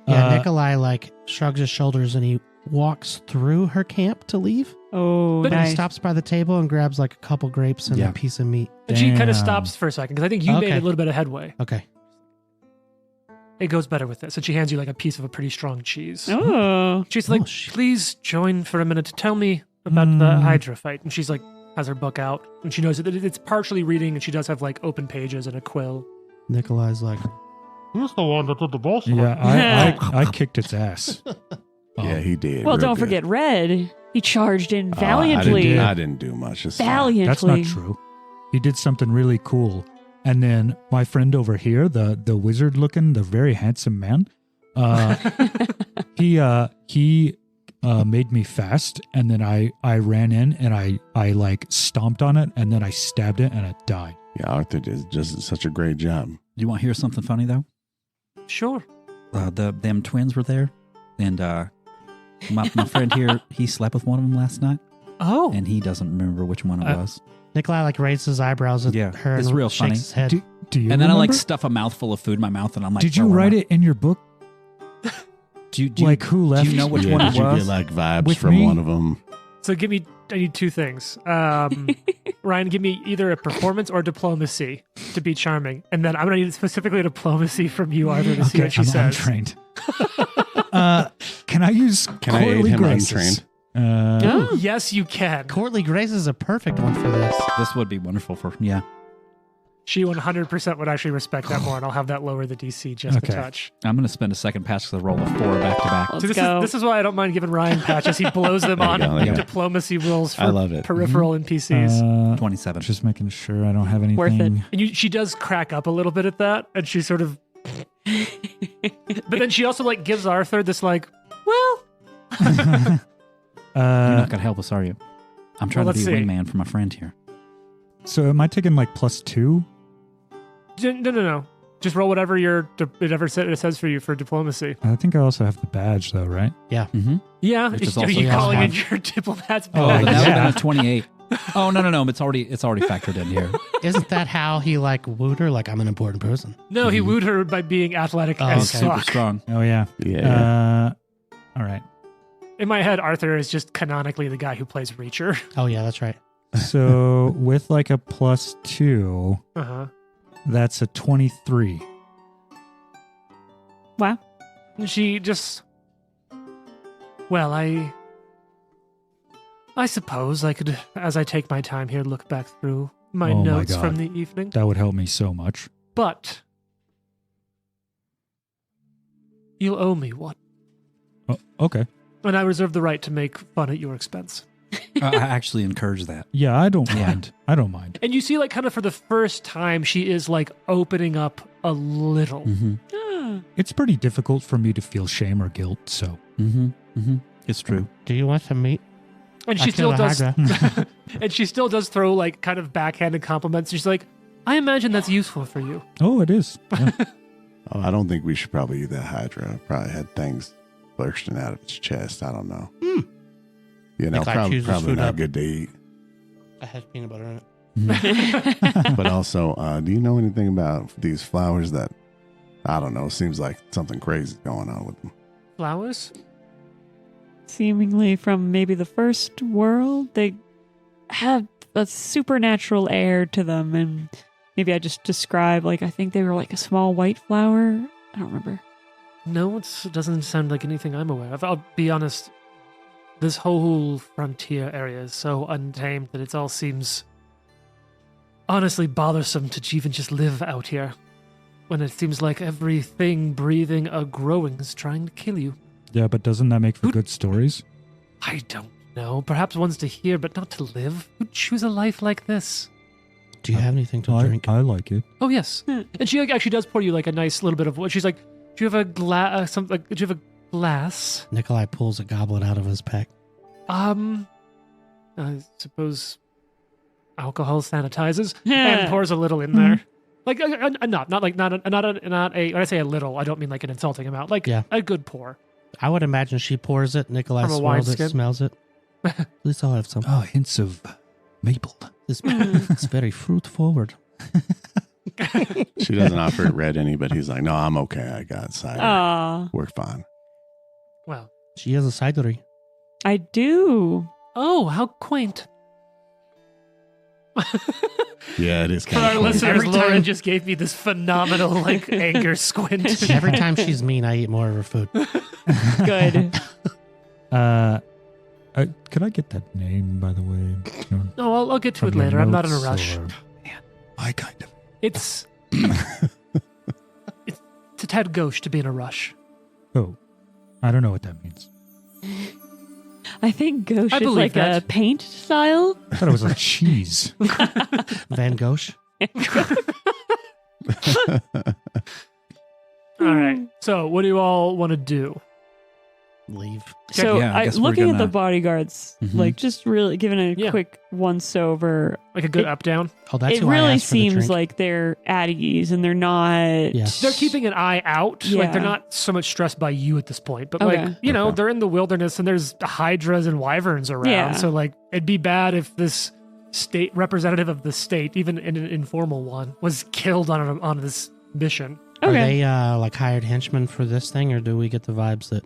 Yeah, Nikolai like shrugs his shoulders and he walks through her camp to leave. Oh, But But he nice. stops by the table and grabs like a couple grapes and Yeah. a piece of meat. And she kind Damn. of stops for a second because I think you made Okay. a little bit of headway. Okay. It goes better with this. And she hands you like a piece of a pretty strong cheese. Oh. She's like, Oh, shit. please join for a minute to tell me about the Hydra fight. And she's like, has her book out. And she knows that it's partially reading and she does have like open pages and a quill. Nikolai's like, Who's the one that did the boss Yeah, I kicked its ass. Yeah, he did. Well, real don't good. forget Red. He charged in Oh, valiantly. I didn't do much. This time. Valiantly. That's not true. He did something really cool. And then my friend over here, the wizard looking, the very handsome man, he made me fast, and then I ran in and I like stomped on it, and then I stabbed it and it died. Yeah, Arthur did just such a great job. You want to hear something funny though? Sure. Them twins were there, and my friend here, he slept with one of them last night, Oh. and he doesn't remember which one it was. Nikolai like raises his eyebrows at Yeah, her it's and real shakes funny. his head. Do you And then I like remember? stuff a mouthful of food in my mouth, and I'm like, Did you "Throw write out." it in your book? Do you Like who left? Do you know which Yeah, one it did you was? get like vibes With from me? one of them? So I need 2 things. Ryan, give me either a performance or diplomacy to be charming. And then I'm going to need specifically a diplomacy from you, Arthur, to see what she I'm says. untrained. Can I use Can I aid courtly him graces? Oh. Yes, you can. Courtly Grace is a perfect one for this. This would be wonderful for yeah. She 100% would actually respect that more, and I'll have that lower the DC just Okay. a touch. I'm gonna spend a second patch to roll a 4 back to back. Let's So go. this is why I don't mind giving Ryan patches. He blows them There you on go, there you go. diplomacy rules I for love it. peripheral NPCs. 27. Just making sure I don't have anything. Worth it. And she does crack up a little bit at that, and she sort of. But then she also like gives Arthur this like, well, You're not gonna help us, are you? I'm trying Well, to be let's a see. wingman for my friend here. So am I taking like +2? no. Just roll whatever it says for you for diplomacy. I think I also have the badge though, right? Mm-hmm. Yeah, Which is are also you calling in +1. your diplomat's Oh, badge? but that would yeah. have been a 28. Oh no! It's already factored in here. Isn't that how he like wooed her? Like, I'm an important person. No, he wooed her by being athletic Oh, as okay. Super fuck. strong. Oh yeah. Yeah. All right. In my head, Arthur is just canonically the guy who plays Reacher. Oh, yeah, that's right. So with like a +2, Uh-huh. that's a 23. Wow. And she just... Well, I suppose I could, as I take my time here, look back through my Oh my notes God. from the evening. That would help me so much. But... You'll owe me one. Oh, okay. And I reserve the right to make fun at your expense. I actually encourage that. Yeah, I don't mind. I don't mind. And you see, like, kind of for the first time, she is, like, opening up a little. Mm-hmm. Ah. It's pretty difficult for me to feel shame or guilt, so Mm-hmm. Mm-hmm. It's true. Do you want some meat? And I she still killed a does... Hydra. and she still does throw, like, kind of backhanded compliments. She's like, I imagine that's useful for you. Oh, it is. Yeah. Oh, I don't think we should probably eat that Hydra. Probably had things bursting out of its chest. I don't know. You know, Nikolai chews his probably food not up. good to eat. I had peanut butter in it. But also, do you know anything about these flowers that, I don't know, seems like something crazy going on with them? Flowers? seemingly from maybe the first world. They have a supernatural air to them, and maybe I just describe, like, I think they were like a small white flower. I don't remember. No, it doesn't sound like anything I'm aware of. I'll be honest, this whole frontier area is so untamed that it all seems honestly bothersome to even just live out here, when it seems like everything breathing or growing is trying to kill you. Yeah, but doesn't that make for good stories? I don't know. Perhaps ones to hear, but not to live. Who'd choose a life like this? Do you have anything to drink? I like it. Oh, yes. And she actually does pour you like a nice little bit of what she's like, do you have a glass? Do you have a glass? Nikolai pulls a goblet out of his pack. I suppose alcohol sanitizes and pours a little in there. Like not a. When I say a little, I don't mean like an insulting amount. Like a good pour. I would imagine she pours it. Nikolai From a swirls it, wineskin? smells it. At least I'll have some. Oh, hints of maple. It's very fruit forward. She doesn't offer it red any, but he's like, no, I'm okay. I got cider. Aw, We're fine. Well, She has a cidery. I do. oh, how quaint. Yeah, it is For kind our of listeners, Every Lauren time- just gave me this phenomenal like anger squint. Every time she's mean, I eat more of her food. Good. Could I get that name, by the way? No, I'll get to From it your later. I'm not in a notes, rush. or- I kind of. It's it's a tad gauche to be in a rush. Oh, I don't know what that means. I think gauche I is believe like that. a paint style. I thought it was like cheese. Van Gogh. All right. So, what do you all want to do? Leave. So Yeah, I guess we're looking at the gonna- bodyguards, Mhm. like just really giving a Yeah. quick once over. Like a good It- up down? Oh, that's It who I really asked for the seems drink. like they're at ease and they're not. Yeah. They're keeping an eye out. Like they're Yeah. not so much stressed by you at this point. But Okay. like, they're in the wilderness and there's hydras and wyverns around. Yeah. So like it'd be bad if this state representative of the state, even in an informal one, was killed on this mission. Are Okay. they like hired henchmen for this thing, or do we get the vibes that?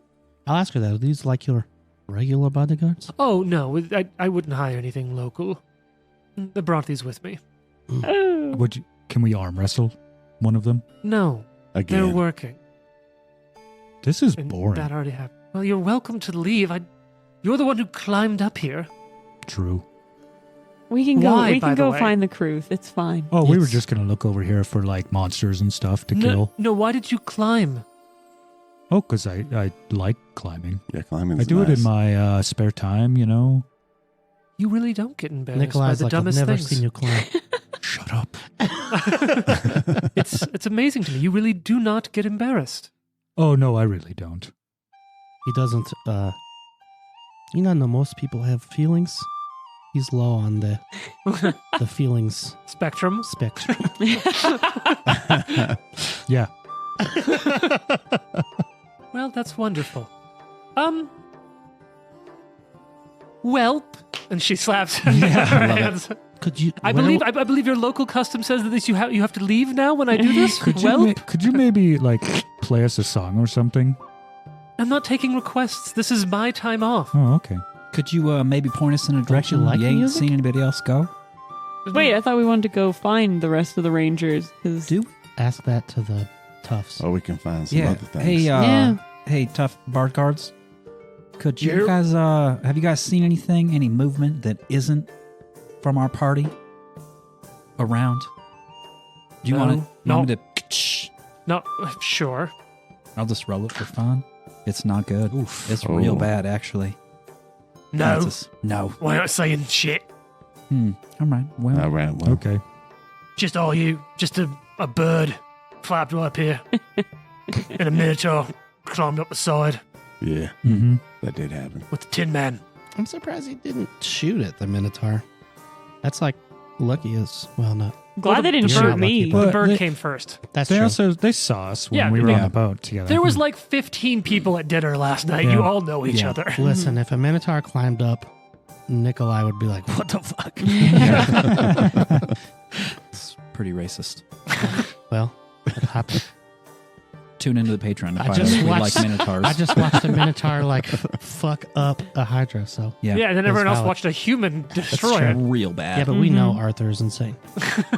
I'll ask her that. Are these like your regular bodyguards? Oh no, I wouldn't hire anything local. I brought these with me. Oh. Can we arm wrestle one of them? No, they're Again. working. This is And boring. that already happened. Well, you're welcome to leave. You're the one who climbed up here. True. We can go. Why, We by can the go way? find the crew. It's fine. Oh, we were It's- just gonna look over here for like monsters and stuff to kill. No, why did you climb? Oh, because I like climbing. Yeah, climbing's I do it nice. in my spare time, you know. You really don't get embarrassed Nikolai's by the like, I've dumbest never things. seen you climb. Shut up. It's amazing to me. You really do not get embarrassed. Oh no, I really don't. He doesn't. You know, most people have feelings. He's low on the feelings Spectrum. spectrum. Yeah. Well, that's wonderful. Welp. And she slaps her hands. Could you? I believe your local custom says that you have to leave now when I do this. Could you maybe like play us a song or something? I'm not taking requests. This is my time off. Oh, okay. Could you maybe point us in a direction like you ain't music? seen anybody else go? Wait, I thought we wanted to go find the rest of the Rangers. 'Cause- Do ask that to the toughs? Oh, we can find some yeah. other things. Hey, Yeah. hey, tough Bardyguards. Could you Yep. guys have you guys seen anything, any movement that isn't from our party around? Do you No. want No. me to? No, sure. I'll just roll it for fun. It's not good. Oof. It's Oh. real bad, actually. No. No. We're not saying shit. All right. Well, All right. Well, Okay. Just all you. Just a bird flapped up here. And a minotaur climbed up the side yeah, Mm-hmm. that did happen. with the Tin Man. I'm surprised he didn't shoot at the Minotaur. That's like lucky as well. Not. Glad they didn't You're shoot not me. lucky, The But bird they- came first. That's They true. also saw us when Yeah, we were on yeah. the boat together. There was like 15 people at dinner last night. Yeah. You all know each Yeah. other. Listen, if a Minotaur climbed up, Nikolai would be like, "What the fuck?" it's pretty racist. Well, it happened. tune into the Patreon to I find just out if we watched- like Minotaurs. I just watched a Minotaur like fuck up a Hydra. So yeah, Yeah, and then everyone else valid. watched a human destroy true. it. real bad. yeah, but we know Arthur is insane.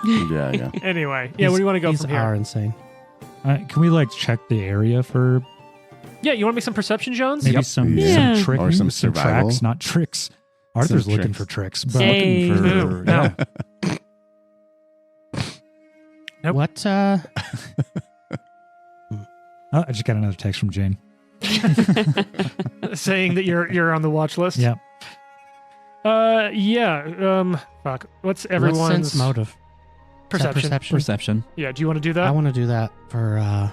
Yeah. Anyway, yeah, where do you want to go He's from here? are insane. Can we like check the area for Yeah, you want to make some perception, Jones? maybe Yep. some Yeah. some trick, Or some survival. tracks, not tricks. Arthur's Some looking tricks. for tricks, but Hey. Looking for Boom. No. Nope. What? Oh, I just got another text from Jane. Saying that you're on the watch list. Yeah. Yeah. Fuck. What's everyone's What sense motive? Is that perception? perception. Yeah. Do you want to do I that want to do that for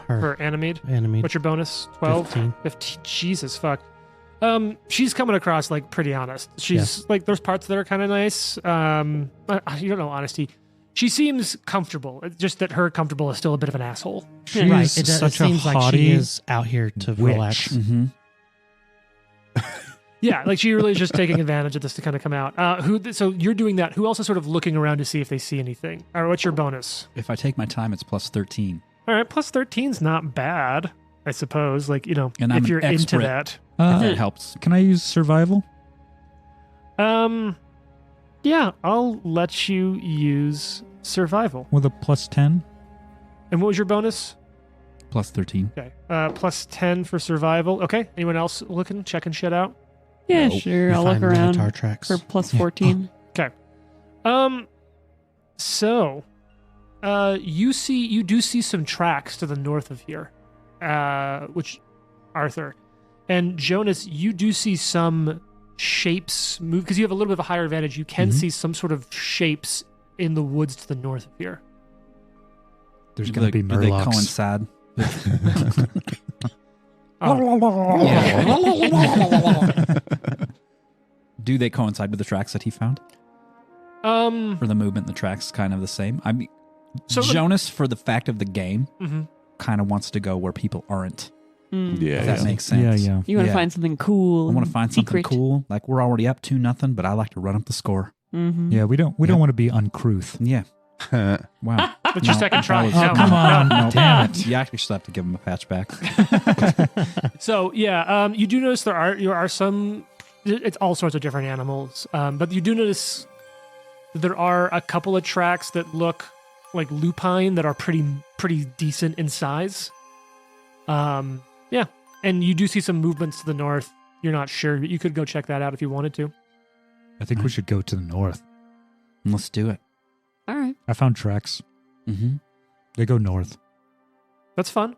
her for Animede? enemy. What's your bonus? 12? 15. 15. Jesus fuck. She's coming across like pretty honest. She's Yeah. like there's parts that are kind of nice. You don't know honesty. She seems comfortable. It's just that her comfortable is still a bit of an asshole. She's Right. It such seems a like haughty she is out here to witch. relax. Mm-hmm. Yeah, like she really is just taking advantage of this to kind of come out. So you're doing that. Who else is sort of looking around to see if they see anything? All right, what's your bonus? If I take my time, it's plus 13. All right, plus 13's not bad, I suppose. Like, And I'm if an you're into expert. that. If that helps. Can I use survival? Yeah, I'll let you use survival. With a plus 10? And what was your bonus? Plus 13. Okay. Plus 10 for survival. Okay. Anyone else looking, checking shit out? Yeah, Nope. sure. We I'll look find around Minotaur tracks. for plus Yeah. 14. So, you do see some tracks to the north of here, which Arthur and Jonas, you do see some shapes move because you have a little bit of a higher advantage. You can see some sort of shapes in the woods to the north of here. There's going to be Do they murlocs. coincide? Do they coincide with the tracks that he found? Um. Or the movement and the tracks kind of the same? I mean, So the- Jonas, for the fact of the game, mhm. kind of wants to go where people aren't. Mm. Yeah. If that yeah. makes sense. Yeah. You want to Yeah. find something cool. I want to and find something secret. cool. Like we're already up to nothing, but I like to run up the score. Mm-hmm. Yeah, we don't want to be uncouth. Yeah. Wow. That's your second try. that was- No, Oh, come on. No. Damn it. You actually still have to give him a patch back. So yeah, you do notice there are some. It's all sorts of different animals, but you do notice that there are a couple of tracks that look like lupine that are pretty decent in size. Yeah, and you do see some movements to the north. You're not sure, but you could go check that out if you wanted to. I think we should go to the north. Let's do it. All right. I found tracks. Mm-hmm. They go north. That's fun.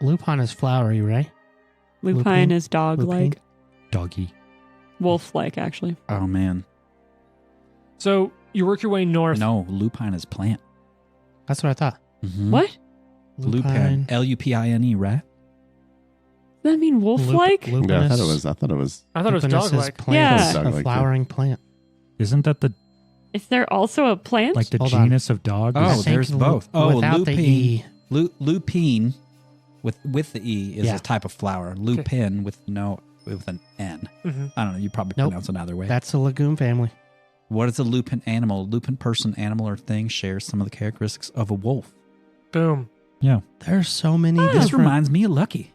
Lupin is flowery, right? Lupine is dog-like. Doggy. Wolf-like, actually. Oh, man. So you work your way north. No, lupine is plant. That's what I thought. Mm-hmm. What? Lupine. Lupine, right? Does that mean wolf-like? Lupinus, Yeah, I thought it was. I thought it was Lupinus is dog-like. plant. Yeah. It's a Dog-like, flowering plant. Isn't that the Is there also a plant? like the Hold on. genus of dog? Oh, I think there's both. Oh, without the lupine. E. Lupine with the E is Yeah. a type of flower. Lupin with an N. hmm I don't know. You probably Nope. pronounce it another way. That's a legume family. What is a lupin animal? Lupin person, animal, or thing shares some of the characteristics of a wolf. Boom. There's so many This different reminds me of Lucky.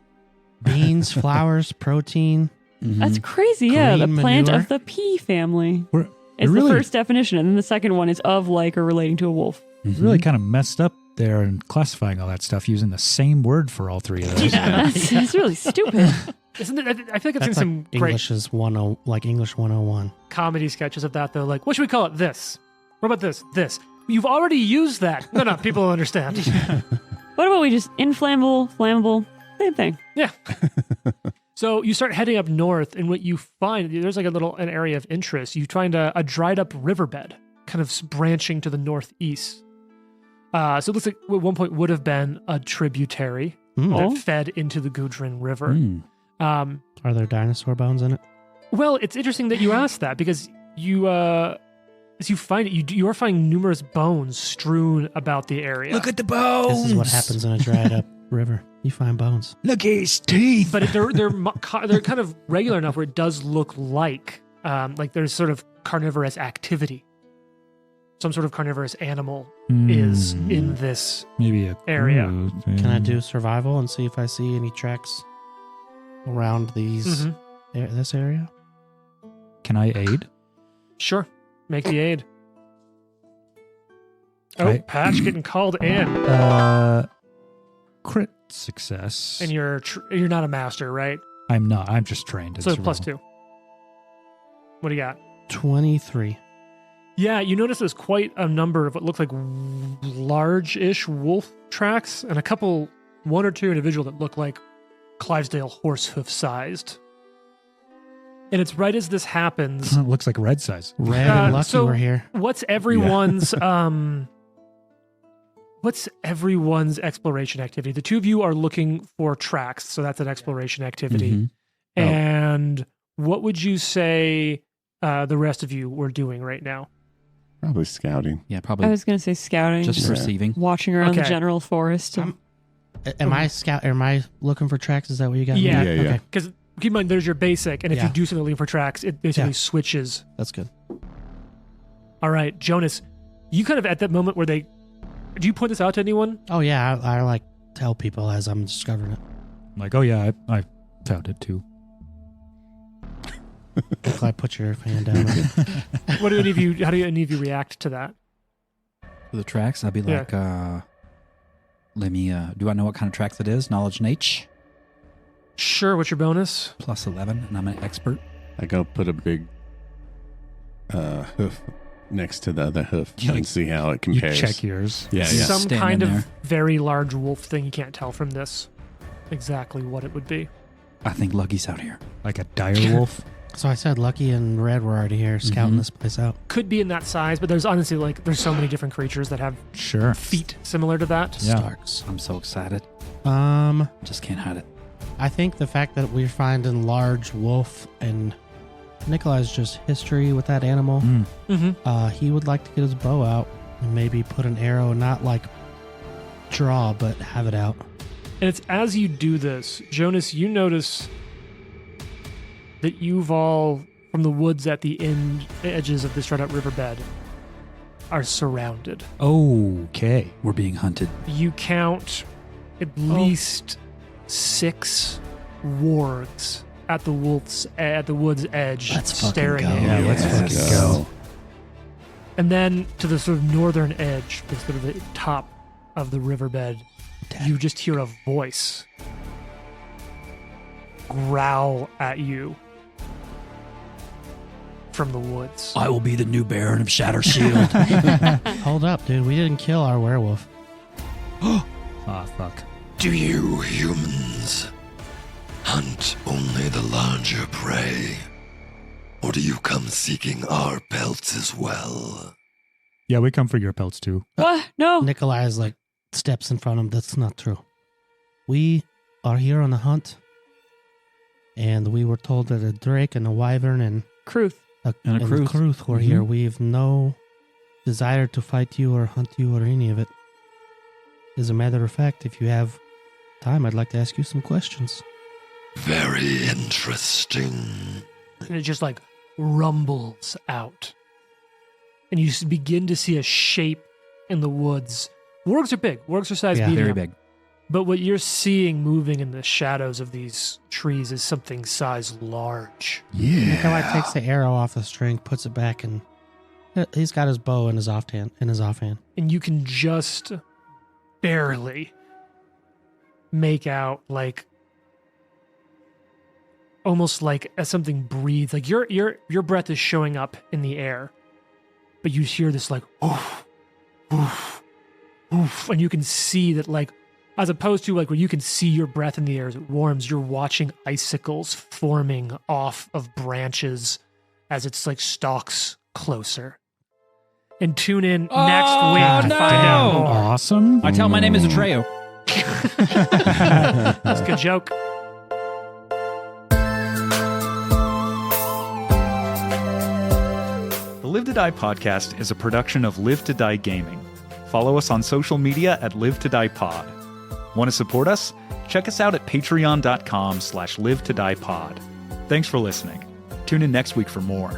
beans, flowers, protein. That's crazy. Yeah, the Green plant manure. of the pea family. We're It's really- the first definition, and then the second one is of, like, or relating to a wolf. really kind of messed up there and classifying all that stuff using the same word for all three of those. That's really stupid. Isn't it? I feel like I've seen That's some like great English is English 101. comedy sketches of that though. Like, what should we call it? This. What about this? This. You've already used that. No, people will understand. What about we just inflammable, flammable, same thing? Yeah. So you start heading up north, and what you find, there's like an area of interest. You find a dried up riverbed kind of branching to the northeast. So it looks like at one point would have been a tributary Oh. that fed into the Gudrun River. Mm. Are there dinosaur bones in it? Well, it's interesting that you asked that because you, as you find it, you are finding numerous bones strewn about the area. Look at the bones. This is what happens in a dried up river. You find bones. Look at his teeth. But they're kind of regular enough where it does look like there's sort of carnivorous activity. some sort of carnivorous animal is in this maybe a area. Can I do survival and see if I see any tracks around these this area? Can I aid? Sure. Make the aid. Okay. Patch getting called in. Crit success. And you're not a master, right? I'm not. I'm just trained. In So survival. +2. What do you got? 23. Yeah, you notice there's quite a number of what look like large-ish wolf tracks and one or two individual that look like Clydesdale horse hoof sized. And it's right as this happens. Looks like red size. Red and Lucky so were here. What's everyone's exploration activity? The two of you are looking for tracks, so that's an exploration activity. Mm-hmm. And what would you say the rest of you were doing right now? Probably scouting. Yeah, I probably was going to say scouting. just Yeah. receiving. Watching around the Okay. general forest. Am I looking for tracks? Is that what you got? Yeah. Yeah. Okay. Because keep in mind, there's your basic, and if you Yeah. do something looking for tracks, it basically Yeah. switches. That's good. All right, Jonas, you kind of at that moment where do you point this out to anyone? Oh yeah, I like tell people as I'm discovering it. I'm like, oh yeah, I found it too. I put your hand down. How do any of you react to that? For the tracks, I'd be Yeah. like, let me, do I know what kind of tracks it is? Knowledge and H, Sure, what's your bonus? plus 11, and I'm an expert. I go put a big hoof next to the other hoof You and like- see how it You compares. check yours. Yeah, yeah. Some Stand kind in of there. very large wolf thing. You can't tell from this exactly what it would be. I think Lucky's out here. Like a dire wolf. So I said Lucky and Red were already here scouting Mhm. this place out. Could be in that size, but there's honestly there's so many different creatures that have Sure. feet similar to that. Yeah. Starks. I'm so excited. Just can't hide it. I think the fact that we're finding large wolf and Nikolai's just history with that animal. Mm-hmm. He would like to get his bow out and maybe put an arrow, not like draw, but have it out. And it's as you do this, Jonas, you notice that you've all, from the woods at the edges of this dried out riverbed, are surrounded. Okay. We're being hunted. You count at least 6 wargs at the woods edge, Let's fucking staring go. at you. Yeah, let's fucking go. And then to the sort of northern edge, the sort of the top of the riverbed, you just hear a voice growl at you from the woods. I will be the new Baron of Shatter Shield. Hold up, dude. We didn't kill our werewolf. Ah, fuck. Do you humans hunt only the larger prey? Or do you come seeking our pelts as well? Yeah, we come for your pelts too. What? No. Nikolai is like steps in front of him. That's not true. We are here on a hunt, and we were told that a drake and a wyvern and Kruth. a Kruth. Kruth were here. We've no desire to fight you or hunt you or any of it. As a matter of fact, if you have time, I'd like to ask you some questions. Very interesting. And it just like rumbles out. And you begin to see a shape in the woods. Wargs are big. Wargs are size Yeah. medium. Very big. But what you're seeing moving in the shadows of these trees is something size large. Nikolai takes the arrow off the string, puts it back, and he's got his bow in his offhand. And you can just barely make out like almost like as something breathes. Like your breath is showing up in the air. But you hear this like oof, oof, oof, and you can see that like as opposed to like where you can see your breath in the air as it warms, you're watching icicles forming off of branches as it's like stalks closer. And tune in next week to find out more. Awesome. I tell my name is Atreyu. That's a good joke. The Live to Die podcast is a production of Live to Die Gaming. Follow us on social media at Live to Die Pod. Want to support us? Check us out at patreon.com/live to die pod. Thanks for listening. Tune in next week for more.